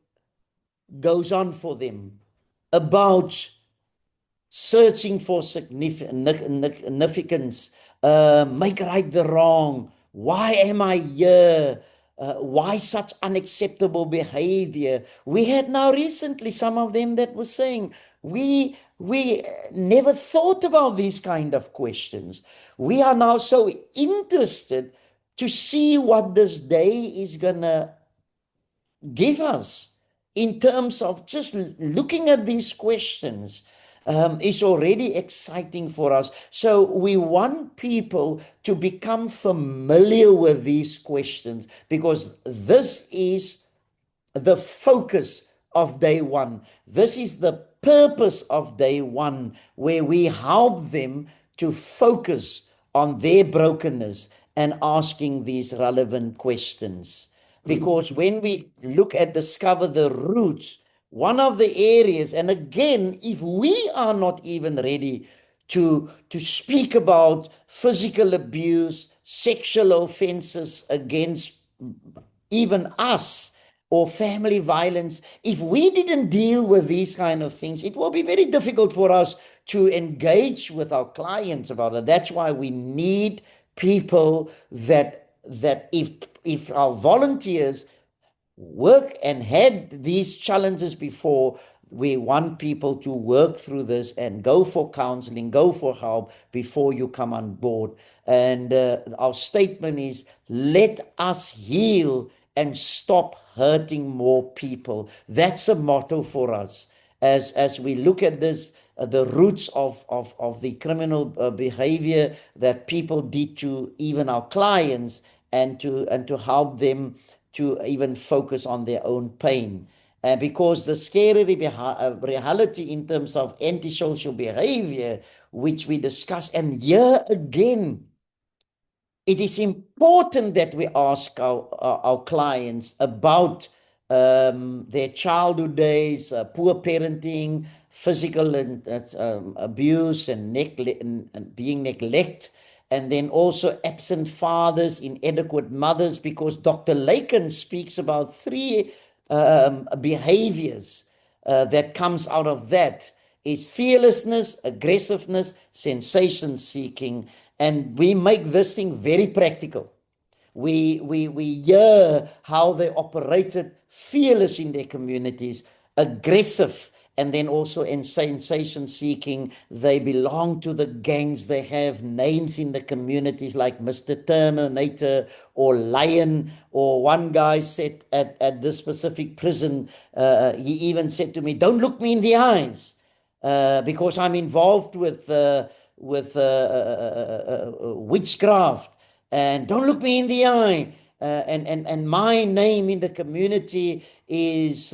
goes on for them about searching for significance, make right the wrong. Why am I here? Why such unacceptable behavior? We had now recently some of them that were saying, we never thought about these kind of questions. We are now so interested to see what this day is gonna give us in terms of just looking at these questions. Is already exciting for us. So we want people to become familiar with these questions, because this is the focus of day one. This is the purpose of day one, where we help them to focus on their brokenness and asking these relevant questions. Because when we look at discover the roots, one of the areas, and again, if we are not even ready to speak about physical abuse, sexual offenses against even us, or family violence, if we didn't deal with these kind of things, it will be very difficult for us to engage with our clients about it. That's why we need people that if our volunteers work and had these challenges before, we want people to work through this and go for counseling, go for help before you come on board. And our statement is, let us heal and stop hurting more people. That's a motto for us as we look at this, the roots of the criminal behavior that people did to even our clients, and to help them to even focus on their own pain. Because the scary reality in terms of antisocial behavior, which we discuss, and here again, it is important that we ask our clients about their childhood days, poor parenting, physical abuse, and being neglected, and then also absent fathers, inadequate mothers, because Dr. Lakin speaks about three behaviors that comes out of that, is fearlessness, aggressiveness, sensation seeking. And we make this thing very practical. We hear how they operated fearless in their communities, aggressive, and then also in sensation seeking. They belong to the gangs. They have names in the communities like Mr. Terminator or Lion. Or one guy said at this specific prison, he even said to me, don't look me in the eyes, because I'm involved with witchcraft, and don't look me in the eye. And my name in the community is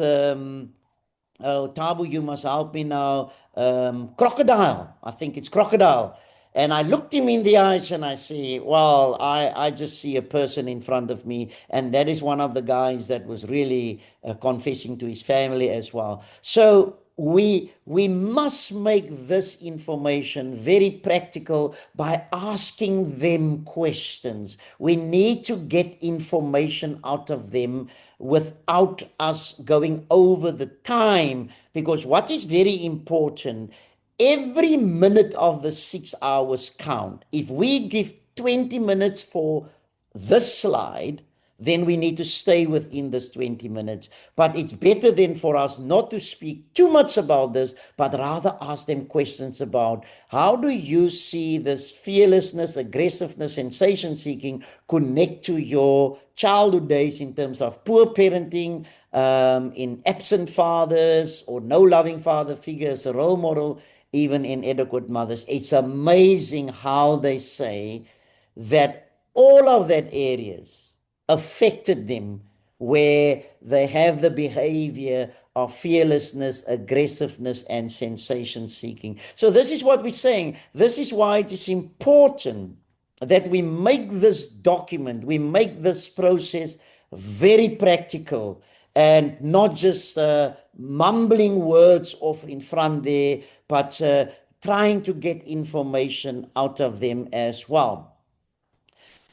oh, Tabu, you must help me now. Crocodile. I think it's Crocodile. And I looked him in the eyes and I say, well, I just see a person in front of me. And that is one of the guys that was really confessing to his family as well. So we must make this information very practical by asking them questions. We need to get information out of them without us going over the time, because what is very important, every minute of the 6 hours count. If we give 20 minutes for this slide, then we need to stay within this 20 minutes. But it's better then for us not to speak too much about this, but rather ask them questions about how do you see this fearlessness, aggressiveness, sensation seeking connect to your childhood days in terms of poor parenting, in absent fathers or no loving father figure as a role model, even inadequate mothers. It's amazing how they say that all of that areas affected them, where they have the behavior of fearlessness, aggressiveness, and sensation seeking. So this is what we're saying. This is why it is important that we make this document, we make this process very practical and not just mumbling words off in front there, but trying to get information out of them as well.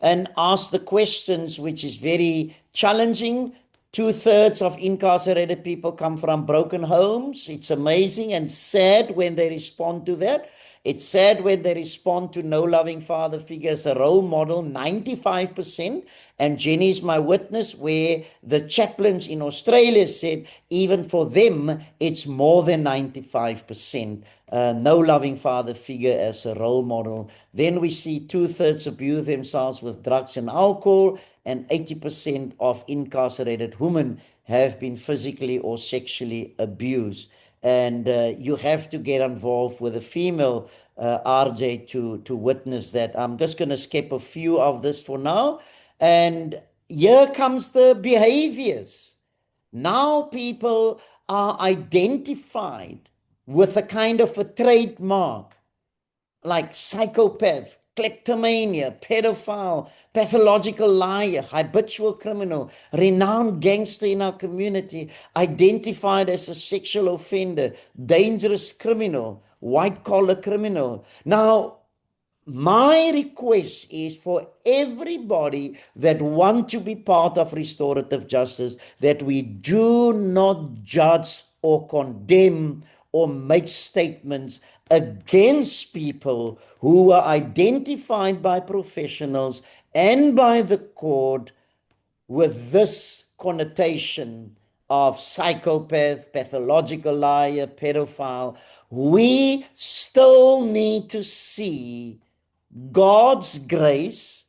And ask the questions, which is very challenging. 2/3 of incarcerated people come from broken homes. It's amazing and sad when they respond to that. It's sad when they respond to no loving father figure as a role model, 95%. And Jenny is my witness, where the chaplains in Australia said even for them, it's more than 95%. No loving father figure as a role model. Then we see 2/3 abuse themselves with drugs and alcohol, and 80% of incarcerated women have been physically or sexually abused. And you have to get involved with a female RJ to witness that. I'm just going to skip a few of this for now. And here comes the behaviors. Now people are identified with a kind of a trademark, like psychopath, kleptomania, pedophile, pathological liar, habitual criminal, renowned gangster in our community, identified as a sexual offender, dangerous criminal, white-collar criminal. Now, my request is for everybody that want to be part of restorative justice, that we do not judge or condemn or make statements against people who are identified by professionals and by the court with this connotation of psychopath, pathological liar, pedophile. We still need to see God's grace,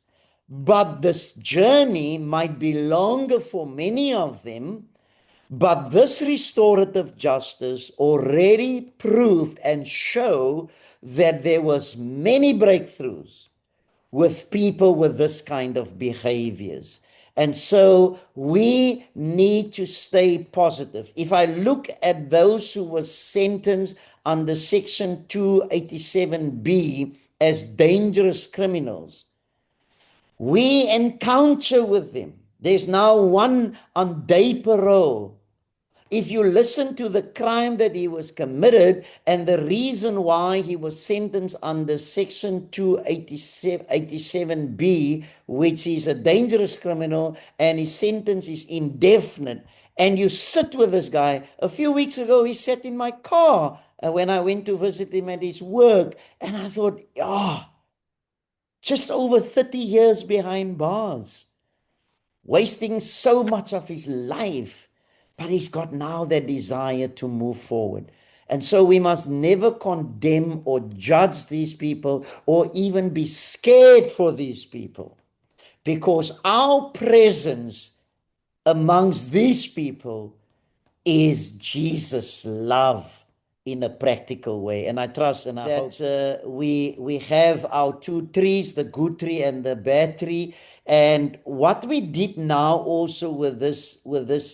but this journey might be longer for many of them. But this restorative justice already proved and showed that there was many breakthroughs with people with this kind of behaviors. And so we need to stay positive. If I look at those who were sentenced under Section 287B as dangerous criminals, we encounter with them. There's now one on day parole. If you listen to the crime that he was committed and the reason why he was sentenced under Section 287B, which is a dangerous criminal, and his sentence is indefinite, and you sit with this guy. A few weeks ago, he sat in my car when I went to visit him at his work, and I thought, just over 30 years behind bars, wasting so much of his life. But he's got now that desire to move forward. And so we must never condemn or judge these people or even be scared for these people, because our presence amongst these people is Jesus' love in a practical way. And I trust and I hope that we have our two trees, the good tree and the bad tree. And what we did now also with this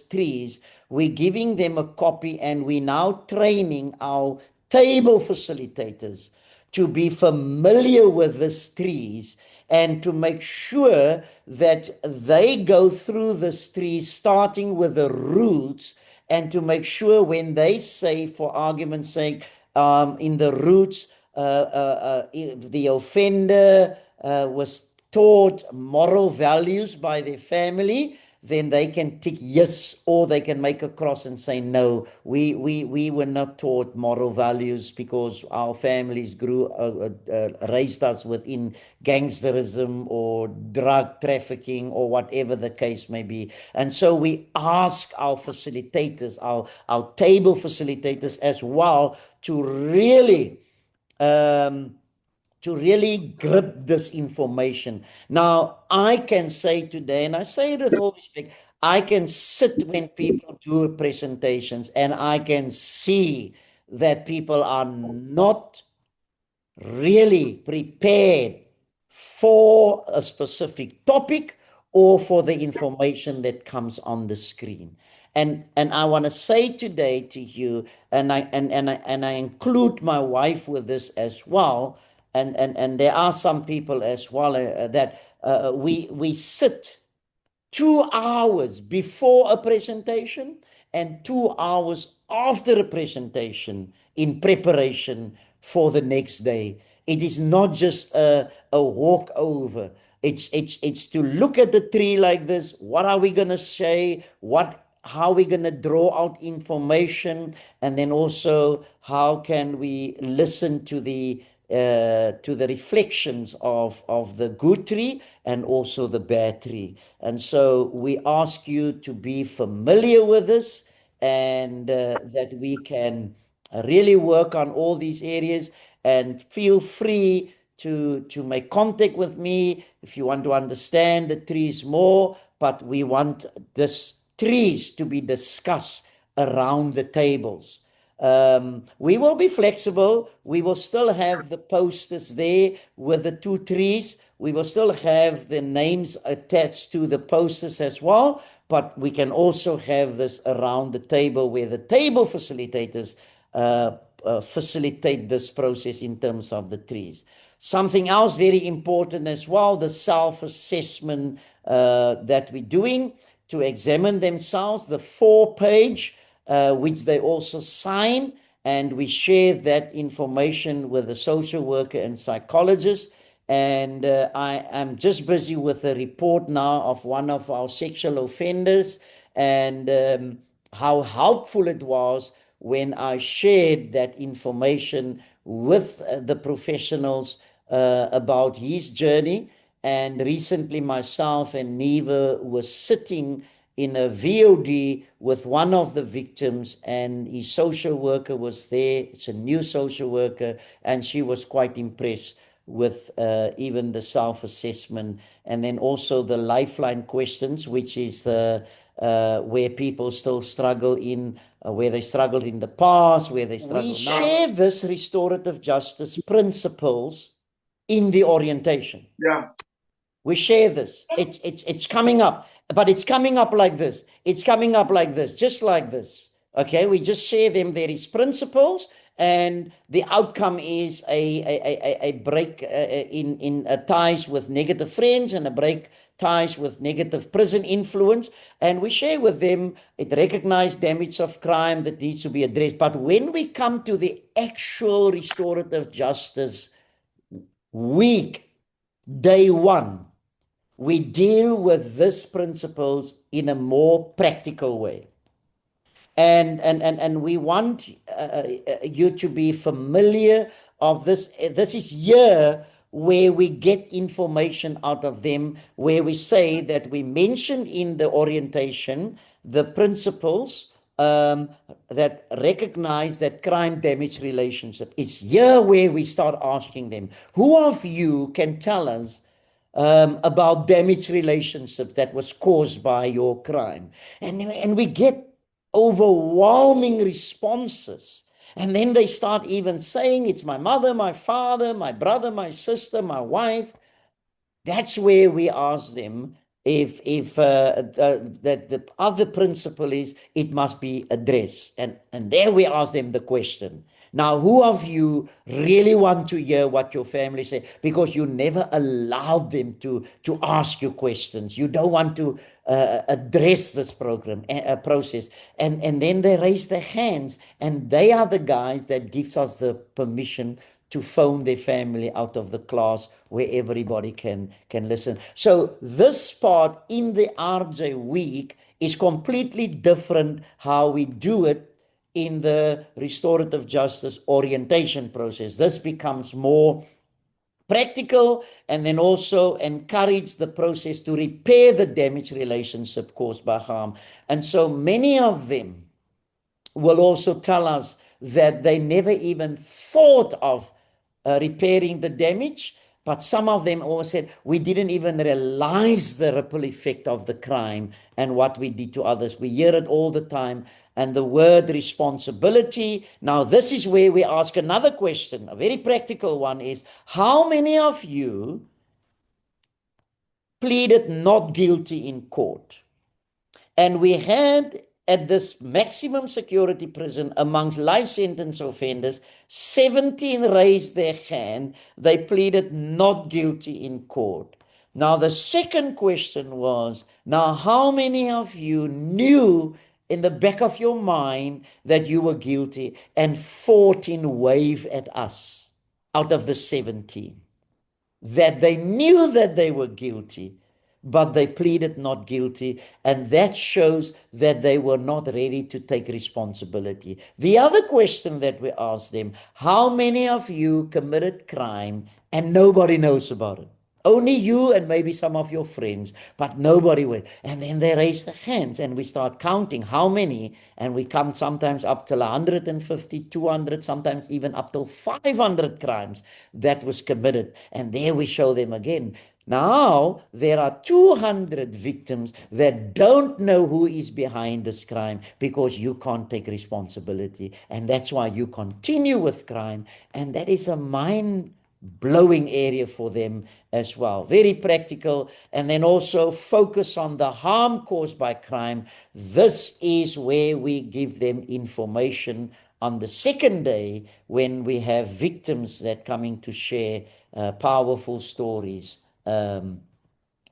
trees, we're giving them a copy, and we're now training our table facilitators to be familiar with these trees and to make sure that they go through this tree starting with the roots, and to make sure when they say, for argument's sake, in the roots, the offender was taught moral values by their family, then they can tick yes, or they can make a cross and say no. We were not taught moral values because our families raised us within gangsterism or drug trafficking or whatever the case may be. And so we ask our facilitators, our table facilitators as well, to really grip this information. Now, I can say today, and I say it with all respect, I can sit when people do presentations and I can see that people are not really prepared for a specific topic or for the information that comes on the screen. And I want to say today to you, and I include my wife with this as well, and there are some people as well that we sit 2 hours before a presentation and 2 hours after a presentation in preparation for the next day. It is not just a walkover. It's to look at the tree like this. What are we going to say? How are we going to draw out information? And then also, how can we listen to the reflections of the good tree and also the bad tree. And so we ask you to be familiar with this, and that we can really work on all these areas. And feel free to make contact with me if you want to understand the trees more. But we want this trees to be discussed around the tables. We will be flexible. We will still have the posters there with the 2 trees. We will still have the names attached to the posters as well, but we can also have this around the table where the table facilitators facilitate this process in terms of the trees. Something else very important as well, the self-assessment that we're doing to examine themselves, the 4-page, which they also sign, and we share that information with the social worker and psychologist. And I am just busy with a report now of one of our sexual offenders, and how helpful it was when I shared that information with the professionals about his journey. And recently myself and Neva were sitting in a VOD with one of the victims, and his social worker was there. It's a new social worker, and she was quite impressed with even the self-assessment, and then also the lifeline questions, which is where people still struggle in, where they struggled in the past, where they struggle now. We share this restorative justice principles in the orientation. Yeah. We share this. It's coming up, but it's coming up like this. It's coming up like this, just like this. Okay, we just share them. There is principles, and the outcome is a break in ties with negative friends, and a break ties with negative prison influence. And we share with them, it recognized damage of crime that needs to be addressed. But when we come to the actual restorative justice week, day 1, we deal with these principles in a more practical way. And we want you to be familiar of this. This is here where we get information out of them, where we say that we mentioned in the orientation the principles that recognize that crime damage relationship. It's here where we start asking them, who of you can tell us about damaged relationships that was caused by your crime? And we get overwhelming responses. And then they start even saying, it's my mother, my father, my brother, my sister, my wife. That's where we ask them if that the other principle is it must be addressed. And there we ask them the question. Now, who of you really want to hear what your family say? Because you never allowed them to ask you questions. You don't want to address this process. And then they raise their hands, and they are the guys that gives us the permission to phone their family out of the class where everybody can listen. So this part in the RJ week is completely different how we do it in the restorative justice orientation process. This becomes more practical, and then also encourage the process to repair the damaged relationship caused by harm. And so many of them will also tell us that they never even thought of repairing the damage, but some of them also said, we didn't even realize the ripple effect of the crime and what we did to others. We hear it all the time. And the word responsibility. Now, this is where we ask another question, a very practical one is, how many of you pleaded not guilty in court? And we had at this maximum security prison amongst life sentence offenders, 17 raised their hand. They pleaded not guilty in court. Now, the second question was, now, how many of you knew in the back of your mind that you were guilty and 14 wave at us out of the 17? That they knew that they were guilty, but they pleaded not guilty, and that shows that they were not ready to take responsibility. The other question that we asked them, how many of you committed crime and nobody knows about it? Only you and maybe some of your friends, but nobody will. And then they raise their hands and we start counting how many, and we come sometimes up to 150, 200, sometimes even up to 500 crimes that was committed. And there we show them again. Now, there are 200 victims that don't know who is behind this crime because you can't take responsibility. And that's why you continue with crime. And that is a mind-blowing area for them as well. Very practical. And then also focus on the harm caused by crime. This is where we give them information on the second day when we have victims that coming to share powerful stories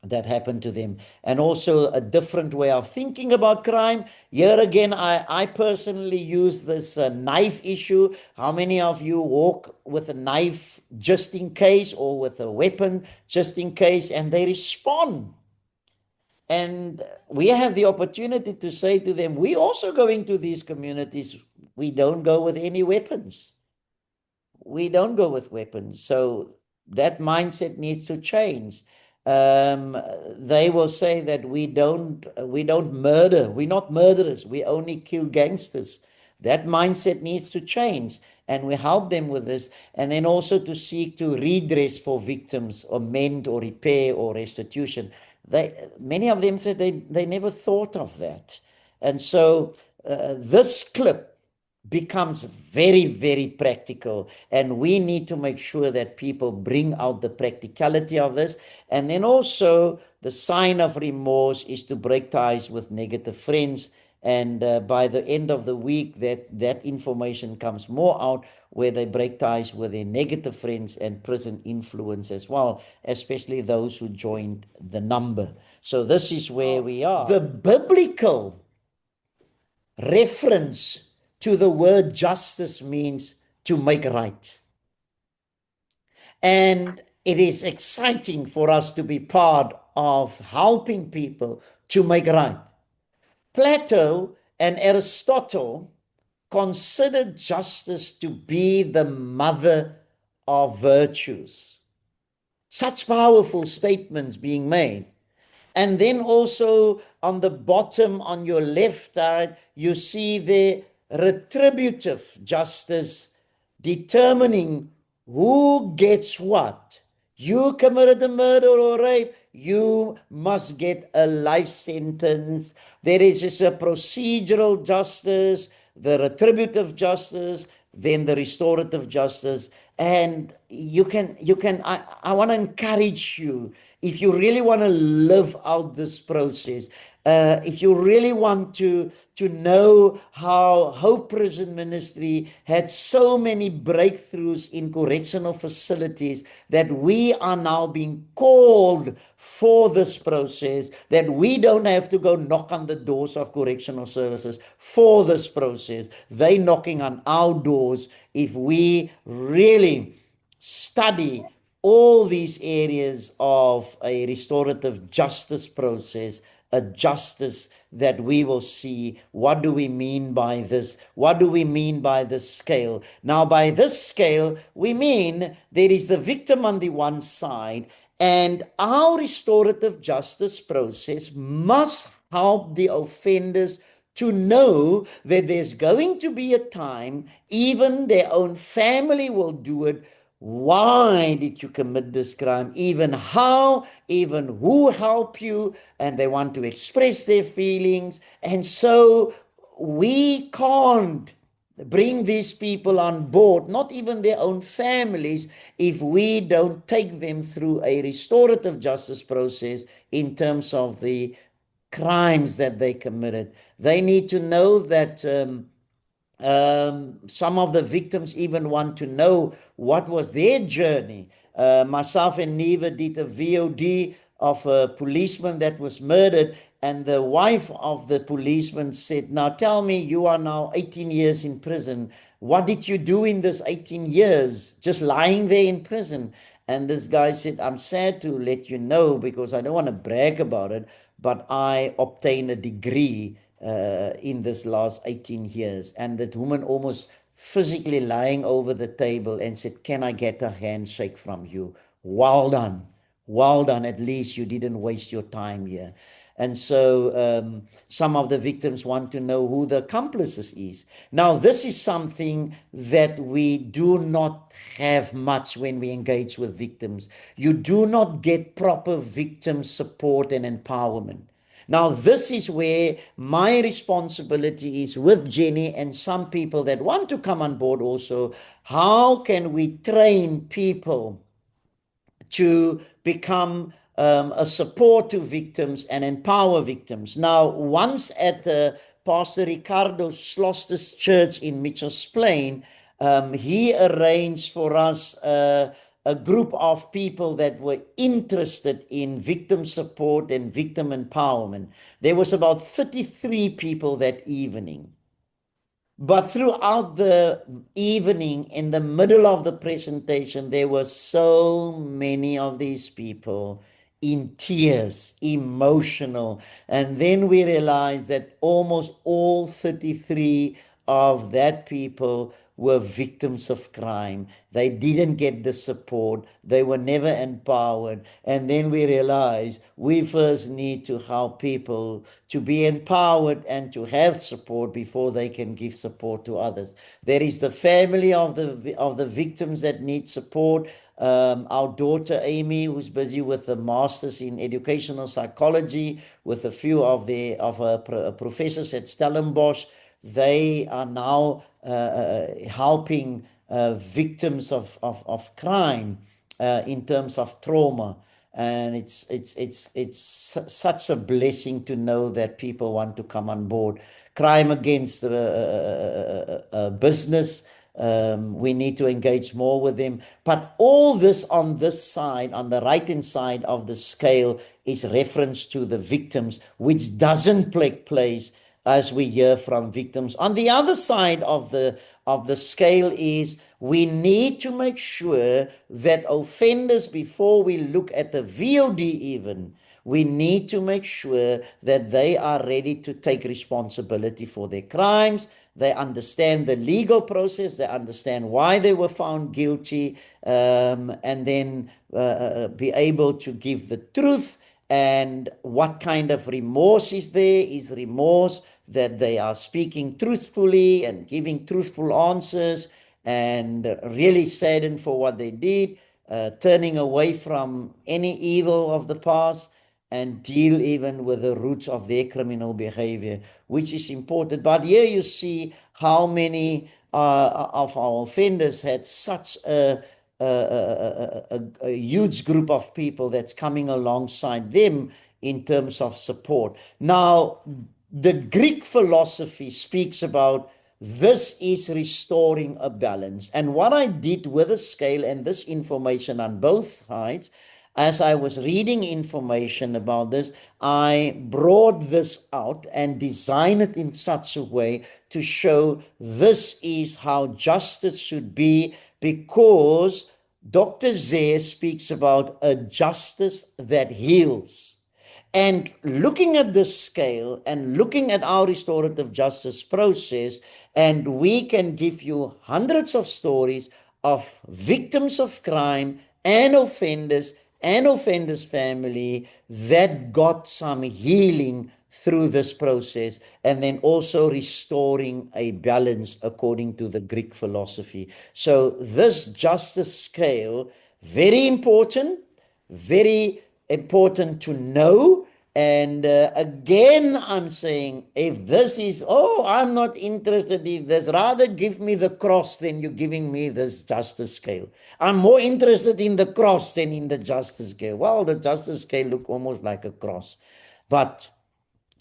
that happened to them, and also a different way of thinking about crime. Here again, I personally use this knife issue. How many of you walk with a knife just in case, or with a weapon just in case, and they respond? And we have the opportunity to say to them, we also go into these communities, we don't go with any weapons. We don't go with weapons. So that mindset needs to change. They will say that we don't murder. We're not murderers. We only kill gangsters. That mindset needs to change, and we help them with this. And then also to seek to redress for victims, or mend, or repair, or restitution. Many of them said they never thought of that. And so this clip becomes very, very practical, and we need to make sure that people bring out the practicality of this. And then also the sign of remorse is to break ties with negative friends, and by the end of the week that information comes more out, where they break ties with their negative friends and prison influence as well, especially those who joined the number. So this is where we are. The biblical reference to the word justice means to make right. And it is exciting for us to be part of helping people to make right. Plato and Aristotle considered justice to be the mother of virtues. Such powerful statements being made. And then also on the bottom on your left side, you see the retributive justice, determining who gets what. You committed a murder or rape, you must get a life sentence. There is just a procedural justice, the retributive justice, then the restorative justice. And I want to encourage you, if you really want to live out this process, if you really want to know how Hope Prison Ministry had so many breakthroughs in correctional facilities, that we are now being called for this process, that we don't have to go knock on the doors of correctional services for this process. They knocking on our doors if we really study all these areas of a restorative justice process, a justice that we will see. What do we mean by this? What do we mean by this scale? Now, by this scale, we mean there is the victim on the one side, and our restorative justice process must help the offenders to know that there's going to be a time, even their own family will do it. Why did you commit this crime? Even how, even who helped you, and they want to express their feelings. And so we can't bring these people on board, not even their own families, if we don't take them through a restorative justice process in terms of the crimes that they committed. They need to know that some of the victims even want to know what was their journey. Myself and Neva did a VOD of a policeman that was murdered, and the wife of the policeman said, now tell me, you are now 18 years in prison. What did you do in this 18 years? Just lying there in prison. And this guy said, I'm sad to let you know, because I don't want to brag about it, but I obtained a degree in this last 18 years. And that woman almost physically lying over the table and said, can I get a handshake from you? Well done. Well done. At least you didn't waste your time here. And so some of the victims want to know who the accomplices is. Now, this is something that we do not have much when we engage with victims. You do not get proper victim support and empowerment. Now, this is where my responsibility is with Jenny and some people that want to come on board also. How can we train people to become a support to victims and empower victims? Now, once at Pastor Ricardo Sloster's church in Mitchell's Plain, he arranged for us a group of people that were interested in victim support and victim empowerment. There was about 33 people that evening. But throughout the evening, in the middle of the presentation, there were so many of these people in tears, emotional. And then we realized that almost all 33 of that people were victims of crime. They didn't get the support. They were never empowered. And then we realized we first need to help people to be empowered and to have support before they can give support to others. There is the family of the victims that need support. Our daughter Amy, who's busy with the masters in educational psychology with a few of her professors at Stellenbosch, they are now helping victims of crime in terms of trauma. And it's such a blessing to know that people want to come on board. Crime against business, we need to engage more with them. But all this on this side, on the right-hand side of the scale, is reference to the victims, which doesn't take place as we hear from victims. On the other side of the scale is we need to make sure that offenders, before we look at the VOD even, we need to make sure that they are ready to take responsibility for their crimes. They understand the legal process. They understand why they were found guilty, and then be able to give the truth. And what kind of remorse is there? Is remorse that they are speaking truthfully and giving truthful answers and really saddened for what they did, turning away from any evil of the past and deal even with the roots of their criminal behavior, which is important. But here you see how many of our offenders had such a huge group of people that's coming alongside them in terms of support. Now, the Greek philosophy speaks about this is restoring a balance. And what I did with the scale and this information on both sides, as I was reading information about this, I brought this out and designed it in such a way to show this is how justice should be, because Dr. Zare speaks about a justice that heals. And looking at this scale and looking at our restorative justice process, and we can give you hundreds of stories of victims of crime and offenders' family that got some healing through this process, and then also restoring a balance according to the Greek philosophy. So this justice scale, very important, very important to know. And again, I'm saying, if this is, oh, I'm not interested in this, rather give me the cross than you giving me this justice scale. I'm more interested in the cross than in the justice scale. Well, the justice scale look almost like a cross. But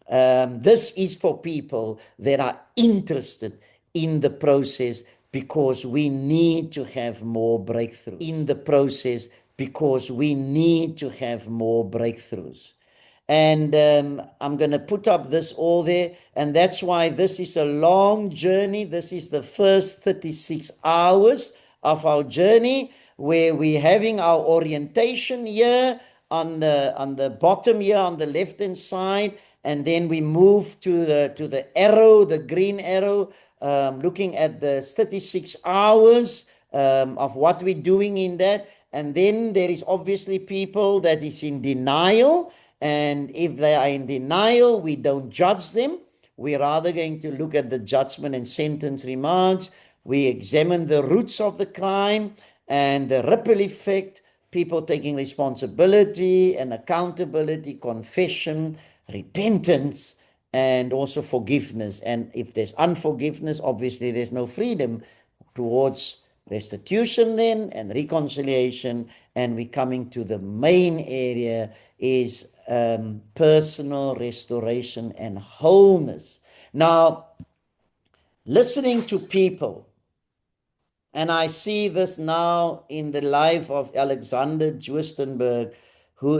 this is for people that are interested in the process, because we need to have more breakthroughs. In the process, because we need to have more breakthroughs. And I'm going to put up this all there. And that's why this is a long journey. This is the first 36 hours of our journey, where we're having our orientation here on the bottom here on the left hand side, and then we move to the arrow, the green arrow, looking at the 36 hours of what we're doing in that. And then there is obviously people that is in denial, and if they are in denial, we don't judge them. We're rather going to look at the judgment and sentence remarks. We examine the roots of the crime and the ripple effect, people taking responsibility and accountability, confession, repentance, and also forgiveness. And if there's unforgiveness, obviously there's no freedom towards restitution then and reconciliation. And we're coming to the main area is personal restoration and wholeness. Now, listening to people, and I see this now in the life of Alexander Juistenberg, who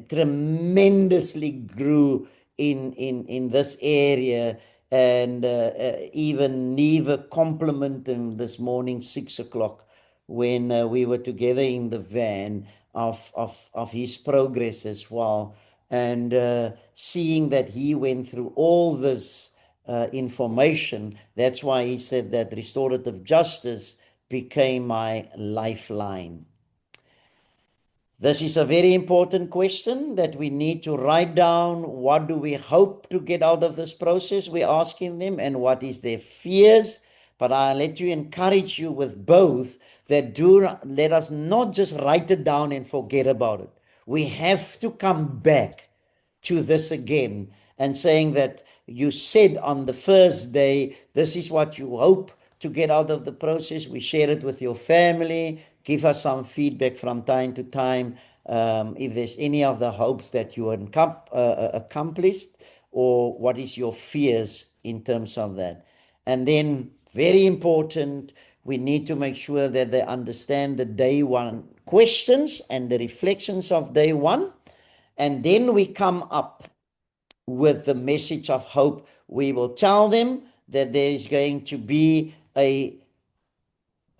tremendously grew in this area. And even Neva complimented him this morning, 6 o'clock, when we were together in the van, of his progress as well. And seeing that he went through all this information. That's why he said that restorative justice became my lifeline. This is a very important question that we need to write down. What do we hope to get out of this process? We're asking them, and what is their fears? But I let you encourage you with both, that let us not just write it down and forget about it. We have to come back to this again, and saying that you said on the first day, this is what you hope to get out of the process. We share it with your family. Give us some feedback from time to time, if there's any of the hopes that you accomplished, or what is your fears in terms of that. And then, very important, we need to make sure that they understand the day one questions and the reflections of day one. And then we come up with the message of hope. We will tell them that there is going to be a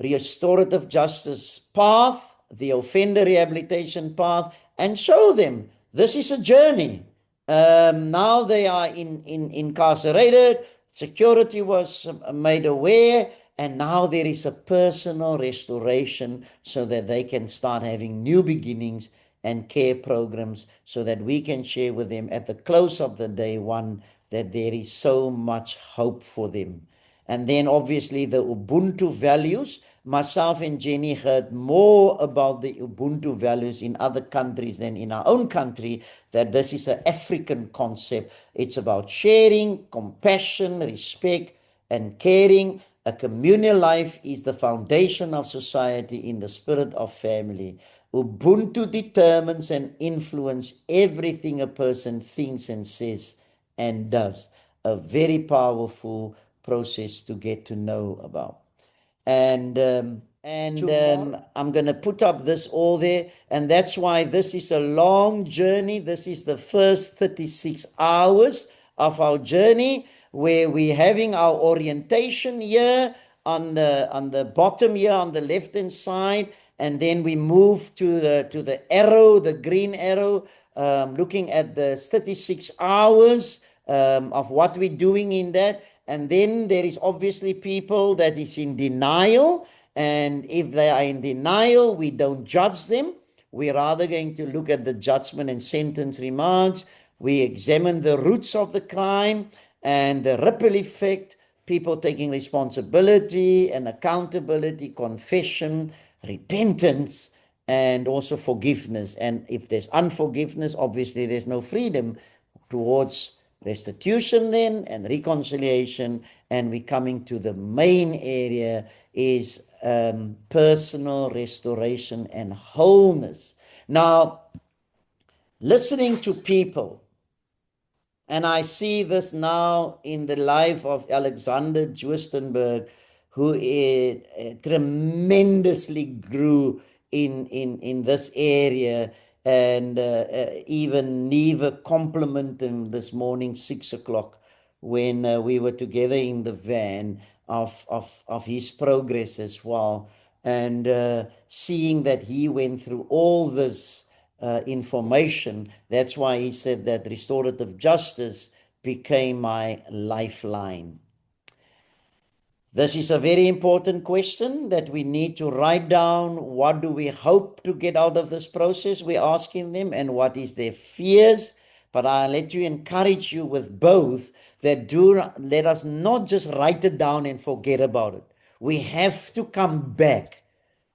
restorative justice path, the offender rehabilitation path, and show them this is a journey. Now they are incarcerated, security was made aware, and now there is a personal restoration, so that they can start having new beginnings and care programs, so that we can share with them at the close of the day one that there is so much hope for them. And then obviously the Ubuntu values. Myself and Jenny heard more about the Ubuntu values in other countries than in our own country, that this is an African concept. It's about sharing, compassion, respect, and caring. A communal life is the foundation of society in the spirit of family. Ubuntu determines and influences everything a person thinks and says and does. A very powerful process to get to know about. And I'm going to put up this all there. And that's why this is a long journey. This is the first 36 hours of our journey, where we're having our orientation here on the bottom here on the left hand side. and then we move to the arrow, the green arrow, looking at the 36 hours of what we're doing in that. And then there is obviously people that is in denial, and if they are in denial, we don't judge them. We're rather going to look at the judgment and sentence remarks. We examine the roots of the crime and the ripple effect, people taking responsibility and accountability, confession, repentance, and also forgiveness. And if there's unforgiveness, obviously there's no freedom towards restitution then and reconciliation. And we're coming to the main area is personal restoration and wholeness. Now, listening to people, and I see this now in the life of Alexander Juistenberg, who tremendously grew in this area. And even Neva complimented him this morning, 6 o'clock, when we were together in the van, of his progress as well. And seeing that he went through all this information. That's why he said that restorative justice became my lifeline. This is a very important question that we need to write down. What do we hope to get out of this process? We're asking them, and what is their fears? But I'll let you encourage you with both, that let us not just write it down and forget about it. We have to come back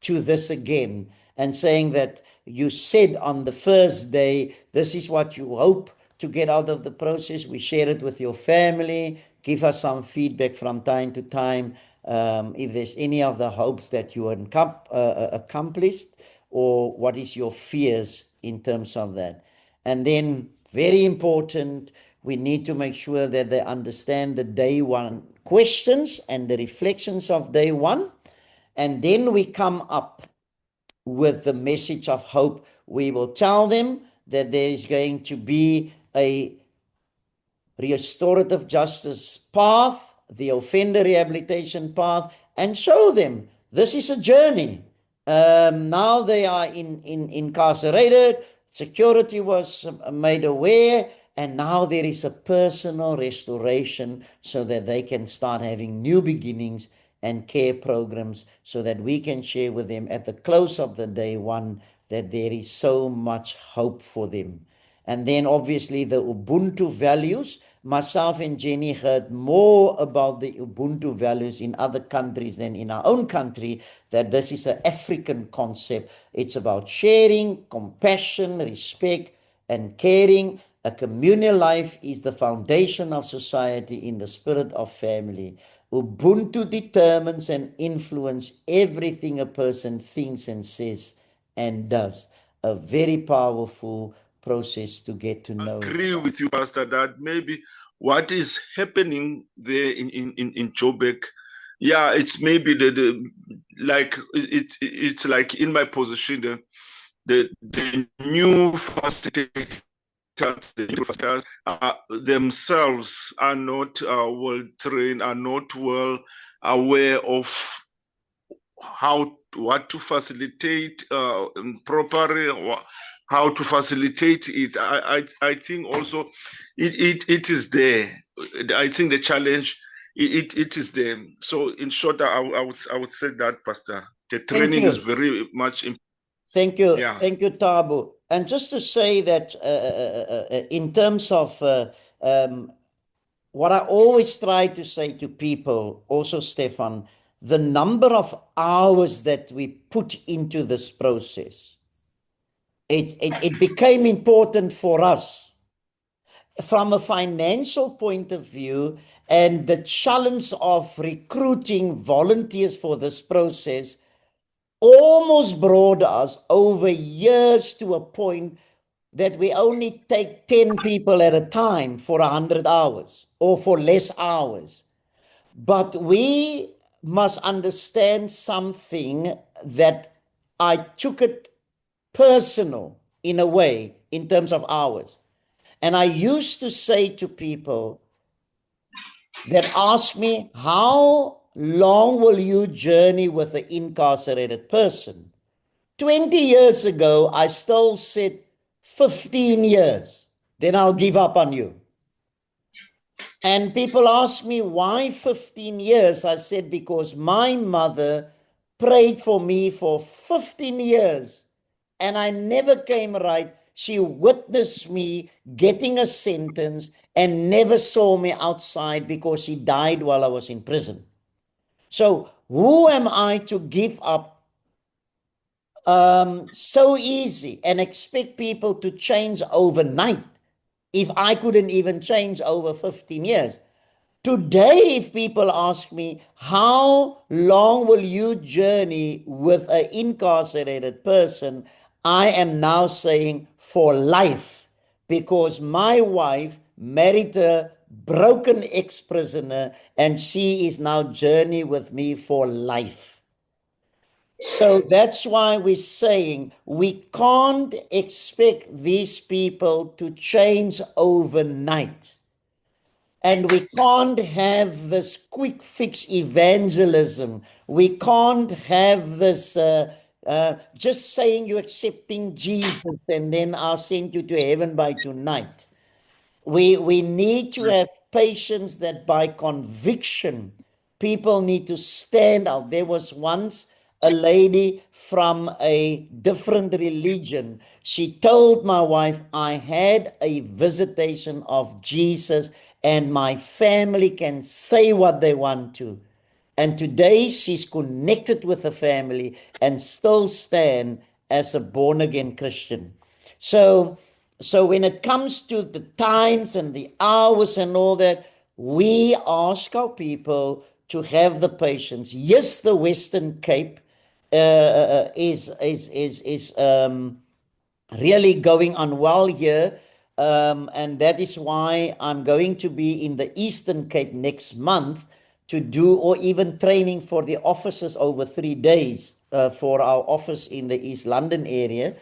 to this again, and saying that you said on the first day, this is what you hope to get out of the process. We share it with your family. Give us some feedback from time to time, if there's any of the hopes that you accomplished, or what is your fears in terms of that. And then, very important, we need to make sure that they understand the day one questions and the reflections of day one. And then we come up with the message of hope. We will tell them that there is going to be a restorative justice path, the offender rehabilitation path, and show them this is a journey. Now they are incarcerated, security was made aware, and now there is a personal restoration so that they can start having new beginnings and care programs, so that we can share with them at the close of the day one that there is so much hope for them. And then obviously the Ubuntu values. Myself and Jenny heard more about the Ubuntu values in other countries than in our own country, that this is an African concept. It's about sharing, compassion, respect, and caring. A communal life is the foundation of society in the spirit of family. Ubuntu determines and influences everything a person thinks and says and does. A very powerful process to get to know. I agree with you, Pastor, that maybe what is happening there in Joburg, yeah, it's maybe it's like in my position, the new facilitators, the new facilitators themselves are not well trained, are not well aware of what to facilitate properly, how to facilitate it. I think also it is there. I think the challenge it is there. So in short, I would say that, Pastor, the training is very much important. Thank you. Yeah. Thank you, Tabu. And just to say that in terms of what I always try to say to people, also Stefan, the number of hours that we put into this process, it became important for us from a financial point of view, and the challenge of recruiting volunteers for this process almost brought us over years to a point that we only take 10 people at a time for 100 hours or for less hours. But we must understand something, that I took it personal in a way in terms of hours. And I used to say to people that ask me, how long will you journey with an incarcerated person? 20 years ago, I still said 15 years, then I'll give up on you. And people ask me, why 15 years? I said, because my mother prayed for me for 15 years and I never came right. She witnessed me getting a sentence and never saw me outside because she died while I was in prison. So who am I to give up so easy and expect people to change overnight if I couldn't even change over 15 years? Today, if people ask me, how long will you journey with an incarcerated person? I am now saying for life, because my wife married a broken ex-prisoner and she is now journey with me for life. So that's why we're saying we can't expect these people to change overnight. And we can't have this quick fix evangelism. We can't have this just saying you're accepting Jesus and then I'll send you to heaven by tonight. We need to have patience that by conviction, people need to stand out. There was once a lady from a different religion. She told my wife, I had a visitation of Jesus and my family can say what they want to. And today she's connected with the family and still stand as a born-again Christian. So when it comes to the times and the hours and all that, we ask our people to have the patience. Yes, the Western Cape is really going on well here. And that is why I'm going to be in the Eastern Cape next month to do, or even training for the officers over 3 days for our office in the East London area.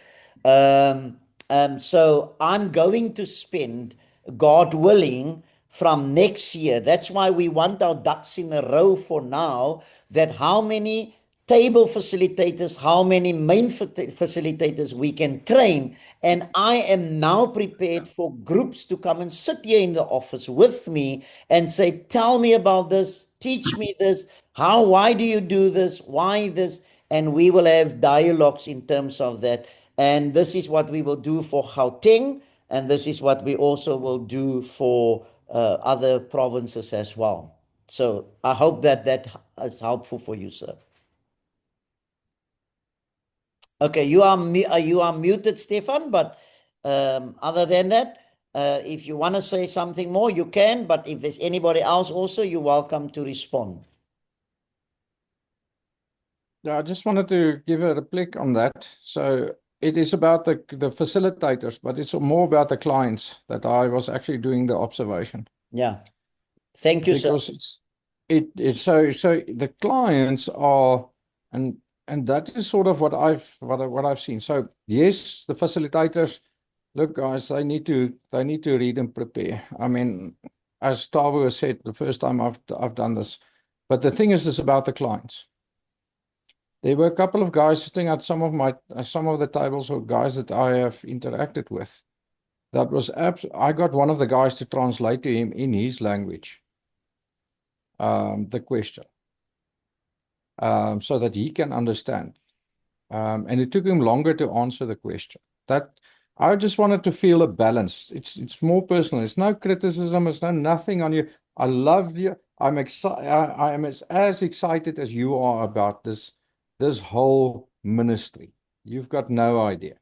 So I'm going to spend, God willing, from next year. That's why we want our ducks in a row for now, that how many table facilitators, how many main facilitators we can train. And I am now prepared for groups to come and sit here in the office with me and say, tell me about this, teach me this, why do you do this, why this? And we will have dialogues in terms of that. And this is what we will do for Gauteng, and this is what we also will do for other provinces as well. So I hope that that is helpful for you, sir. Okay, you are muted, Stefan, but other than that, if you want to say something more, you can, but if there's anybody else also, you're welcome to respond. Yeah, I just wanted to give a replic on that. So it is about the facilitators, but it's more about the clients that I was actually doing the observation. Yeah. Thank you, because sir. it's so the clients are, and that is sort of what I've seen. So yes, the facilitators, look guys, they need to read and prepare. I mean, as Tavo said the first time I've done this, but the thing is about the clients. There were a couple of guys sitting at some of the tables, or guys that I have interacted with. That was I got one of the guys to translate to him in his language the question, so that he can understand. And it took him longer to answer the question. That I just wanted to feel a balance. It's more personal. It's no criticism. It's nothing on you. I love you. I'm excited. I am as excited as you are about this whole ministry. You've got no idea.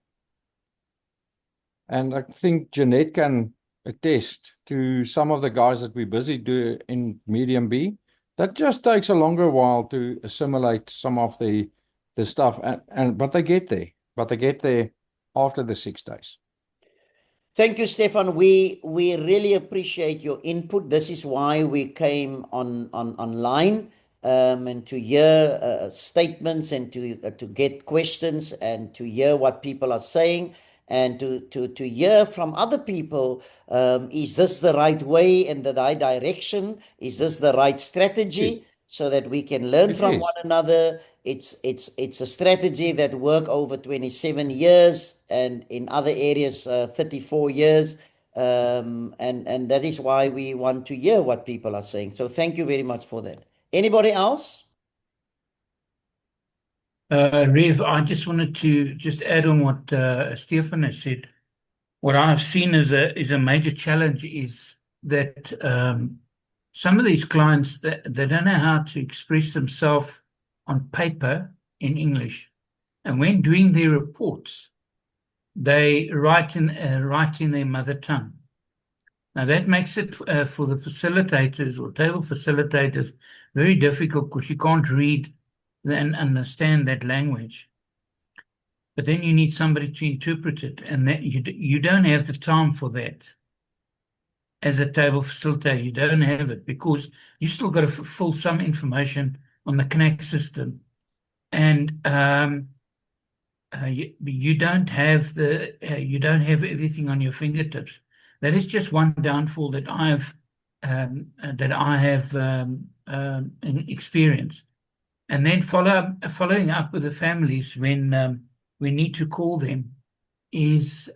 And I think Jeanette can attest to some of the guys that we're busy doing in Medium B. That just takes a longer while to assimilate some of the stuff, but they get there. But they get there after the 6 days. Thank you, Stefan. We really appreciate your input. This is why we came online and to hear statements and to get questions and to hear what people are saying and to hear from other people. Is this the right way and the right direction? Is this the right strategy? so that we can learn It from is. one another. It's a strategy that worked over 27 years, and in other areas 34 years. And that is why we want to hear what people are saying. So thank you very much for that. Anybody else? Rev, I just wanted to just add on what Stefan has said. What I've seen as a major challenge is that some of these clients, they don't know how to express themselves on paper in English. And when doing their reports, they write in their mother tongue. Now that makes it for the facilitators or table facilitators very difficult, because you can't read and understand that language. But then you need somebody to interpret it, and that you don't have the time for that. As a table facilitator, you don't have it, because you still got to fill some information on the Connect system, and you don't have everything on your fingertips. That is just one downfall that I have experienced. And then following up with the families when we need to call them is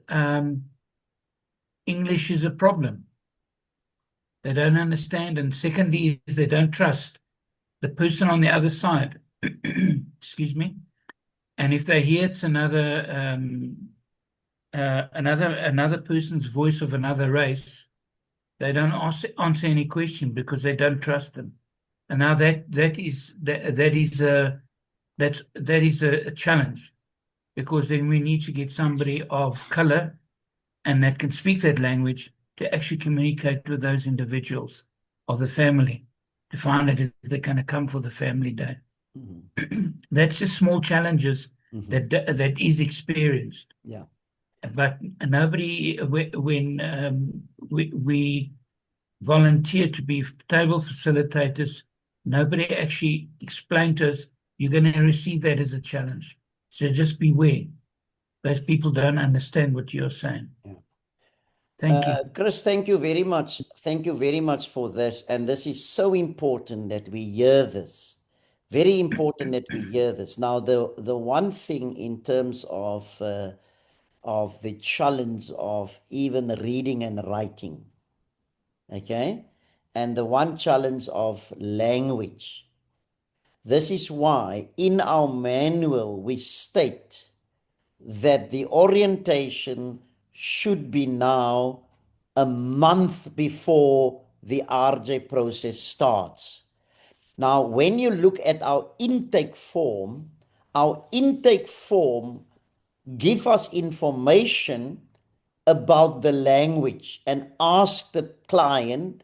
English is a problem. They don't understand, and secondly is they don't trust the person on the other side. Excuse me. And if they hear it's another person's voice of another race, they don't answer any question because they don't trust them. And now that is a challenge, because then we need to get somebody of color and that can speak that language to actually communicate with those individuals of the family to find out if they're going to come for the family day. That's just small challenges that is experienced. Yeah. But nobody, when we volunteer to be table facilitators, nobody actually explained to us, you're going to receive that as a challenge. So just beware. Those people don't understand what you're saying. Yeah. Thank you. Chris, thank you very much. Thank you very much for this. And this is so important that we hear this. Very important that we hear this. Now, the one thing in terms of the challenge of even reading and writing, okay, and the one challenge of language. This is why in our manual we state that the orientation should be now a month before the RJ process starts. Now, when you look at our intake form gives us information about the language and ask the client,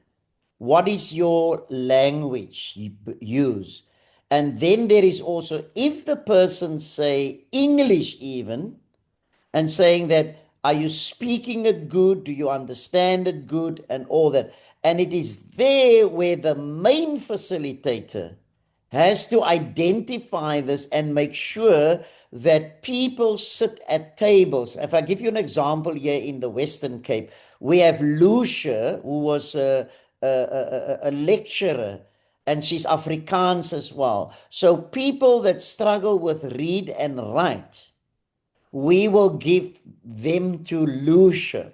what is your language you use? And then there is also, if the person say English even, and saying that, are you speaking it good? Do you understand it good? And all that. And it is there where the main facilitator has to identify this and make sure that people sit at tables. If I give you an example here in the Western Cape, we have Lucia, who was a lecturer, and she's Afrikaans as well. So people that struggle with read and write, we will give them to Lucia,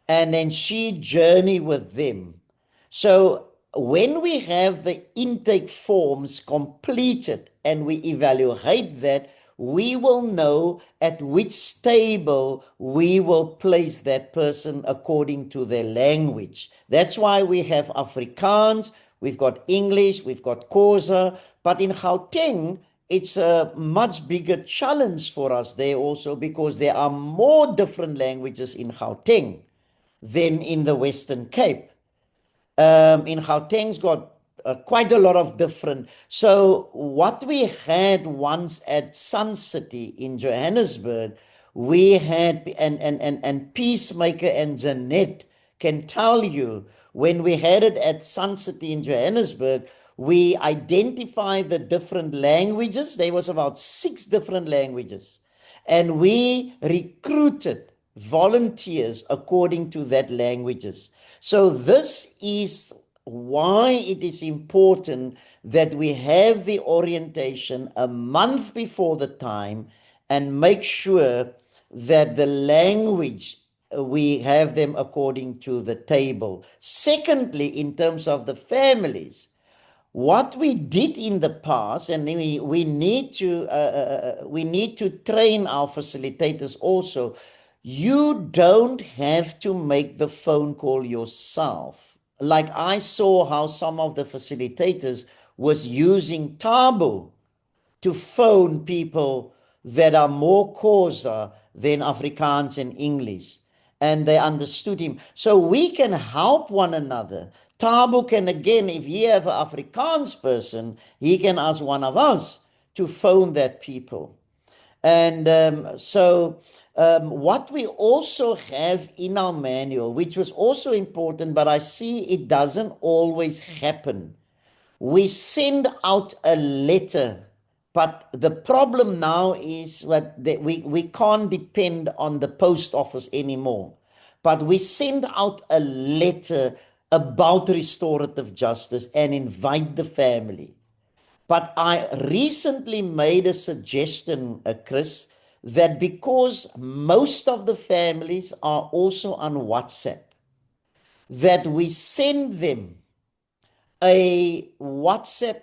and then she journey with them. So when we have the intake forms completed and we evaluate that, we will know at which table we will place that person according to their language. That's why we have Afrikaans, we've got English, we've got Xhosa, but in Gauteng, it's a much bigger challenge for us there also, because there are more different languages in Gauteng than in the Western Cape. In Gauteng's got quite a lot of different. So what we had once at Sun City in Johannesburg, we had, and Peacemaker and Jeanette can tell you, when we had it at Sun City in Johannesburg, we identified the different languages. There was about 6 different languages. And we recruited volunteers according to that languages. So this is why it is important that we have the orientation a month before the time and make sure that the language, we have them according to the table. Secondly, in terms of the families, what we did in the past, and we need to train our facilitators also. You don't have to make the phone call yourself. Like I saw how some of the facilitators was using Tabo to phone people that are more Xhosa than Afrikaans and English. And they understood him. So we can help one another. Tabo can, again, if he have an Afrikaans person, he can ask one of us to phone that people. And what we also have in our manual, which was also important, but I see it doesn't always happen. We send out a letter, but the problem now is that we can't depend on the post office anymore. But we send out a letter about restorative justice and invite the family. But I recently made a suggestion, Chris, that because most of the families are also on WhatsApp, that we send them a WhatsApp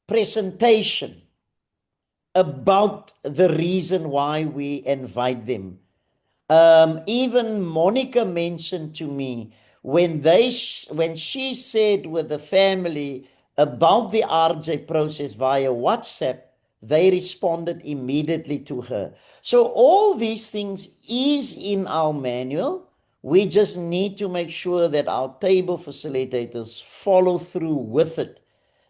presentation about the reason why we invite them. Even Monica mentioned to me when she said with the family about the RJ process via WhatsApp, they responded immediately to her. So all these things is in our manual. We just need to make sure that our table facilitators follow through with it.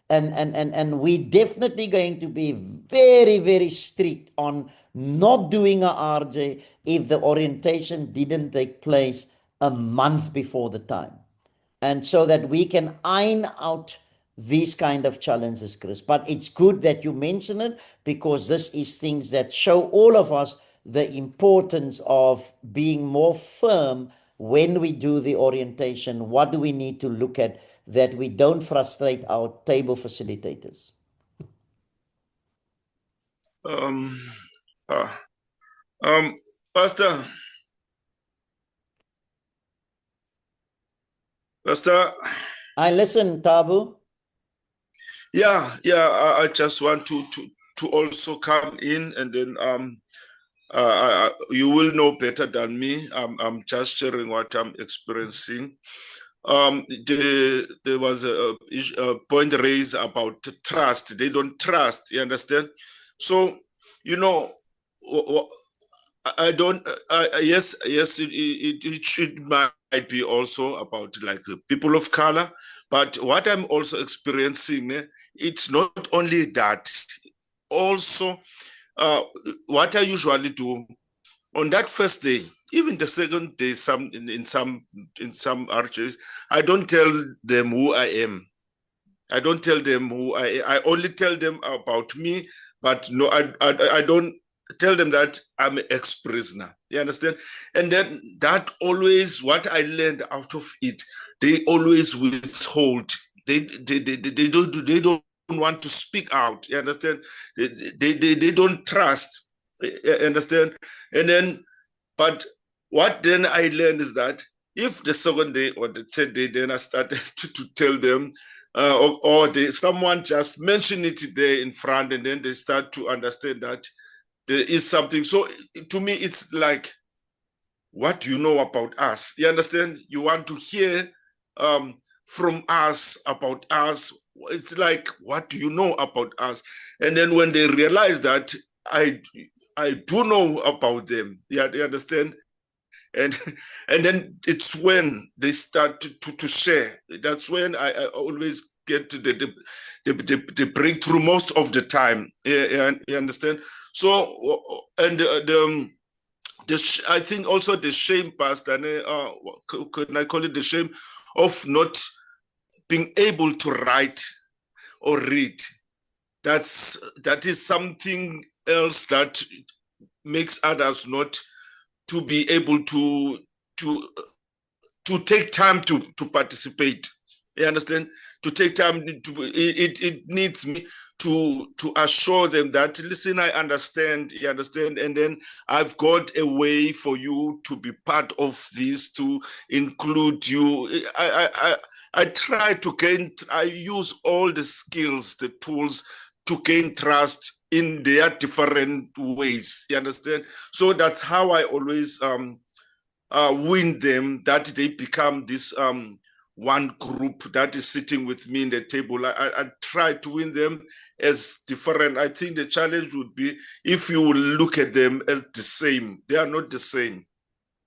And we're definitely going to be very, very strict on not doing a RJ if the orientation didn't take place a month before the time. And so that we can iron out these kind of challenges, Chris. But it's good that you mention it, because this is things that show all of us the importance of being more firm when we do the orientation. What do we need to look at, that we don't frustrate our table facilitators? Pastor, I listen, Tabu. Yeah, I just want to also come in, and then you will know better than me. I'm just sharing what I'm experiencing. There was a point raised about trust. They don't trust, you understand? So, you know, I don't, yes, it might be also about like people of color, but what I'm also experiencing, it's not only that. Also, what I usually do on that first day, even the second day, in some arches, I don't tell them who I am. I don't tell them who I only tell them about me, but no, I don't tell them that I'm an ex-prisoner. You understand? And then that always, what I learned out of it, they always withhold. They don't want to speak out. You understand? They don't trust. You understand? And then, but what then I learned is that if the second day or the third day, then I started to tell them, or someone just mention it there in front, and then they start to understand that there is something. So to me, it's like, what do you know about us? You understand? You want to hear from us, about us. It's like, what do you know about us? And then when they realize that I do know about them, you understand? And then it's when they start to share. That's when I always get to the breakthrough most of the time. You understand? So, and I think also the shame, Pastor, could I call it the shame of not being able to write or read? That is something else that makes others not to be able to take time to participate. You understand? To take time it needs me to assure them that, listen, I understand, you understand, and then I've got a way for you to be part of this, to include you. I try to I use all the skills, the tools to gain trust in their different ways. You understand? So that's how I always win them, that they become this one group that is sitting with me in the table. I try to win them as different. I think the challenge would be if you will look at them as the same. They are not the same.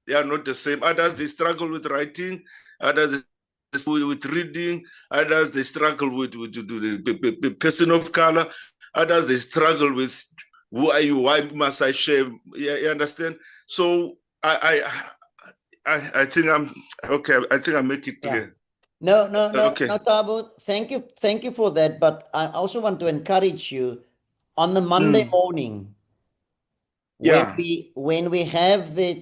They are not the same. Others, they struggle with writing. Others, they struggle with reading. Others, they struggle with the person of color. Others, they struggle with, who are you? Why must I share? You understand? So I think I'm okay. I think I make it clear. No, Okay. Tabo. Thank you for that. But I also want to encourage you on the Monday morning. Yeah. When we have the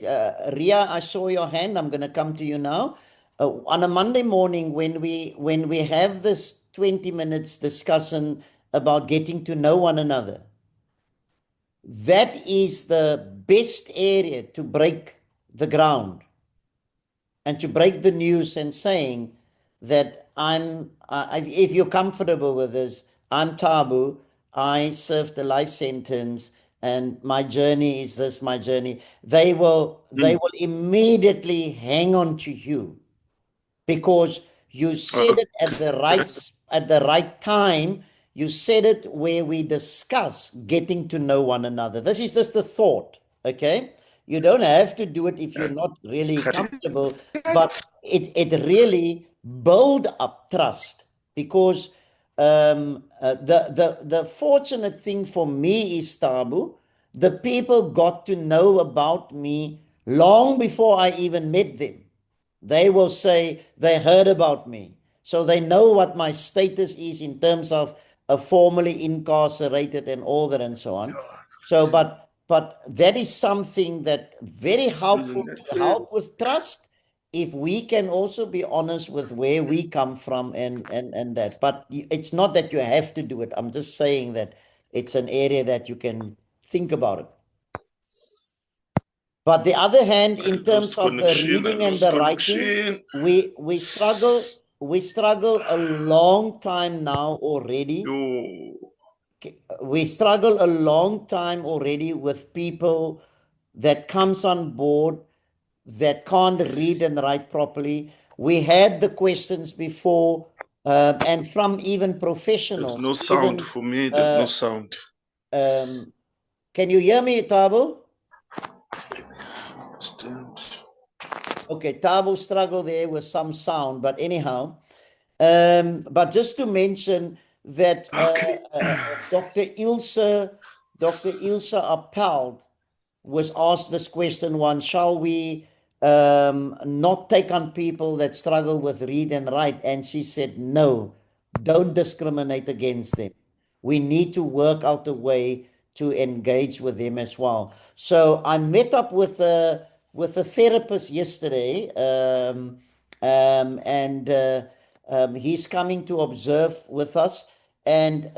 Ria, I saw your hand. I'm going to come to you now. On a Monday morning, when we have this 20 minutes discussion about getting to know one another, that is the best area to break the ground and to break the news and saying that if you're comfortable with this, I'm Tabu, I served a life sentence, and my journey is this, my journey. They will immediately hang on to you because you said it at the right time. You said it where we discuss getting to know one another. This is just a thought, okay? You don't have to do it if you're not really comfortable, but it really build up trust because the fortunate thing for me is, Tabu, the people got to know about me long before I even met them. They will say they heard about me. So they know what my status is in terms of a formerly incarcerated and all that and so on. So, but that is something that very helpful to help with trust. If we can also be honest with where we come from and that, but it's not that you have to do it. I'm just saying that it's an area that you can think about it. But the other hand, in terms of the reading and the writing, we struggle a long time now already. We struggle a long time already with people that comes on board that can't read and write properly. We had the questions before, and from even professionals. There's no sound for me. There's no sound. Can you hear me, Tabo? Okay, Tabo struggled there with some sound, but anyhow, but just to mention that Dr. Ilse Appeld was asked this question once: shall we not take on people that struggle with read and write? And she said, no, don't discriminate against them. We need to work out a way to engage with them as well. So I met up with a therapist yesterday, and he's coming to observe with us, and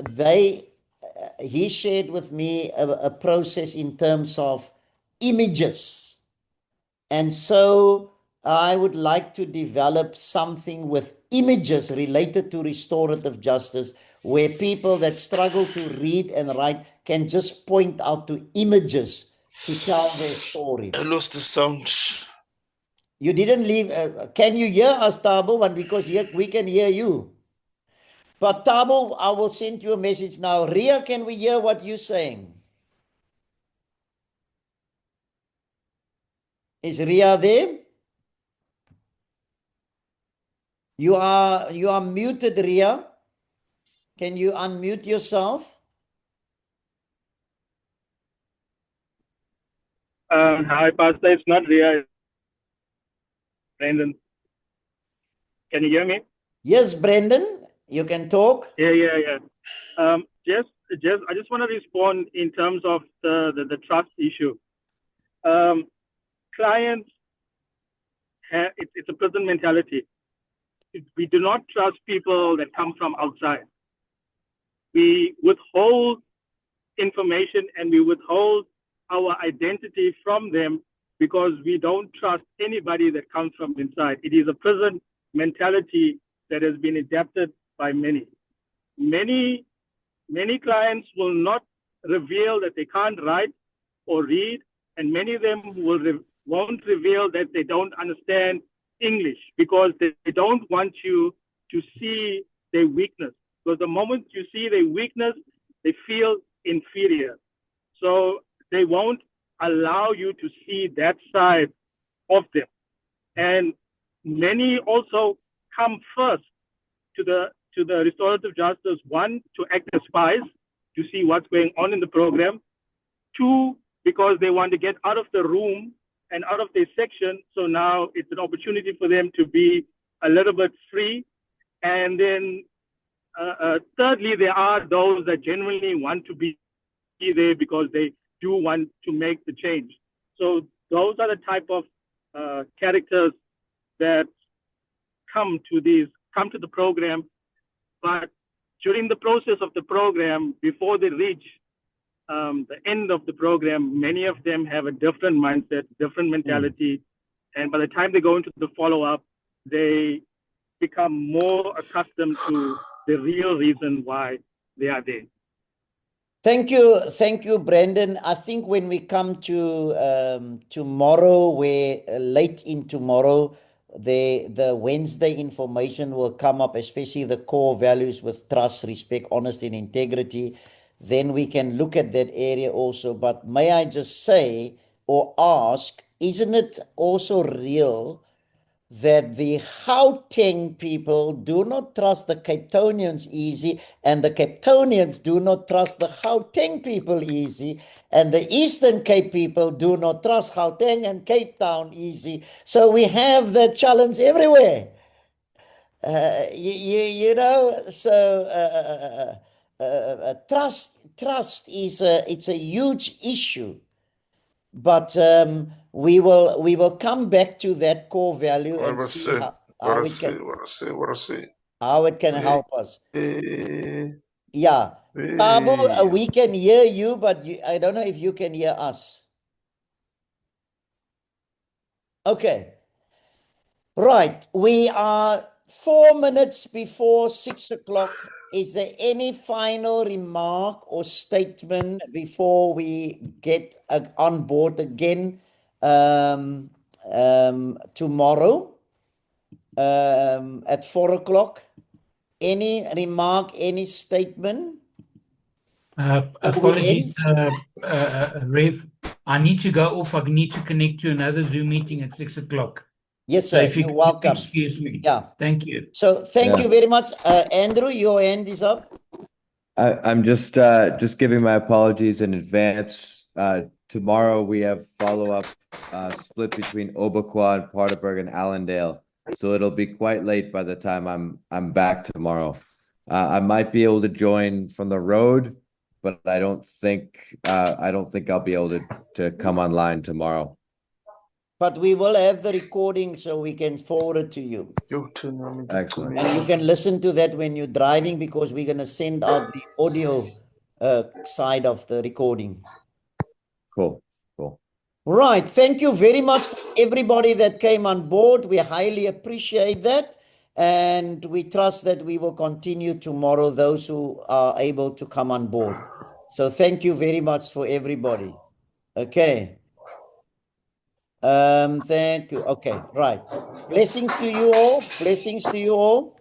he shared with me a process in terms of images. And so I would like to develop something with images related to restorative justice, where people that struggle to read and write can just point out to images to tell their story. I lost the sound. You didn't leave. Can you hear us, Tabo? Because we can hear you. But Tabo, I will send you a message now. Ria, can we hear what you're saying? Is Ria there? You are muted, Ria. Can you unmute yourself? Hi, Pastor. It's not Ria. Brendan. Can you hear me? Yes, Brendan. You can talk. Yeah. I just want to respond in terms of the trust issue. Clients, it's a prison mentality. we do not trust people that come from outside. We withhold information and we withhold our identity from them because we don't trust anybody that comes from inside. It is a prison mentality that has been adapted by many. Many clients will not reveal that they can't write or read, and many of them won't reveal that they don't understand English because they don't want you to see their weakness. Because the moment you see their weakness, they feel inferior. So they won't allow you to see that side of them. And many also come first to the restorative justice, one, to act as spies, to see what's going on in the program. Two, because they want to get out of the room and out of their section. So now it's an opportunity for them to be a little bit free. And then thirdly, there are those that genuinely want to be there because they do want to make the change. So those are the type of characters that come to the program. But during the process of the program, before they reach the end of the program, many of them have a different mindset, different mentality. And by the time they go into the follow-up, they become more accustomed to the real reason why they are there. Thank you, Brandon. I think when we come to tomorrow, where late in tomorrow, the Wednesday information will come up, especially the core values with trust, respect, honesty, and integrity. Then we can look at that area also. But may I just say or ask, isn't it also real that the Gauteng people do not trust the Cape Townians easy, and the Cape Townians do not trust the Gauteng people easy, and the Eastern Cape people do not trust Gauteng and Cape Town easy. So we have that challenge everywhere. You know, so trust is it's a huge issue. But we will come back to that core value and see how it can help us. Yeah, Tabo, we can hear you, but I don't know if you can hear us. Okay. Right, we are 4 minutes before 6 o'clock. Is there any final remark or statement before we get on board again tomorrow at 4 o'clock? Any remark, any statement? Apologies, Rev. I need to go off. I need to connect to another Zoom meeting at 6 o'clock. Yes, sir. So if you're welcome. Excuse me. Yeah. Thank you. So thank you very much. Andrew, your hand is up. I'm just giving my apologies in advance. Tomorrow we have follow-up split between Obequois and Paardeberg and Allendale. So it'll be quite late by the time I'm back tomorrow. I might be able to join from the road, but I don't think I'll be able to come online tomorrow. But we will have the recording so we can forward it to you. Excellent. And you can listen to that when you're driving, because we're going to send out the audio side of the recording. Cool. Right. Thank you very much for everybody that came on board. We highly appreciate that. And we trust that we will continue tomorrow, those who are able to come on board. So thank you very much for everybody. Okay. Thank you. Okay, right. Blessings to you all. Blessings to you all.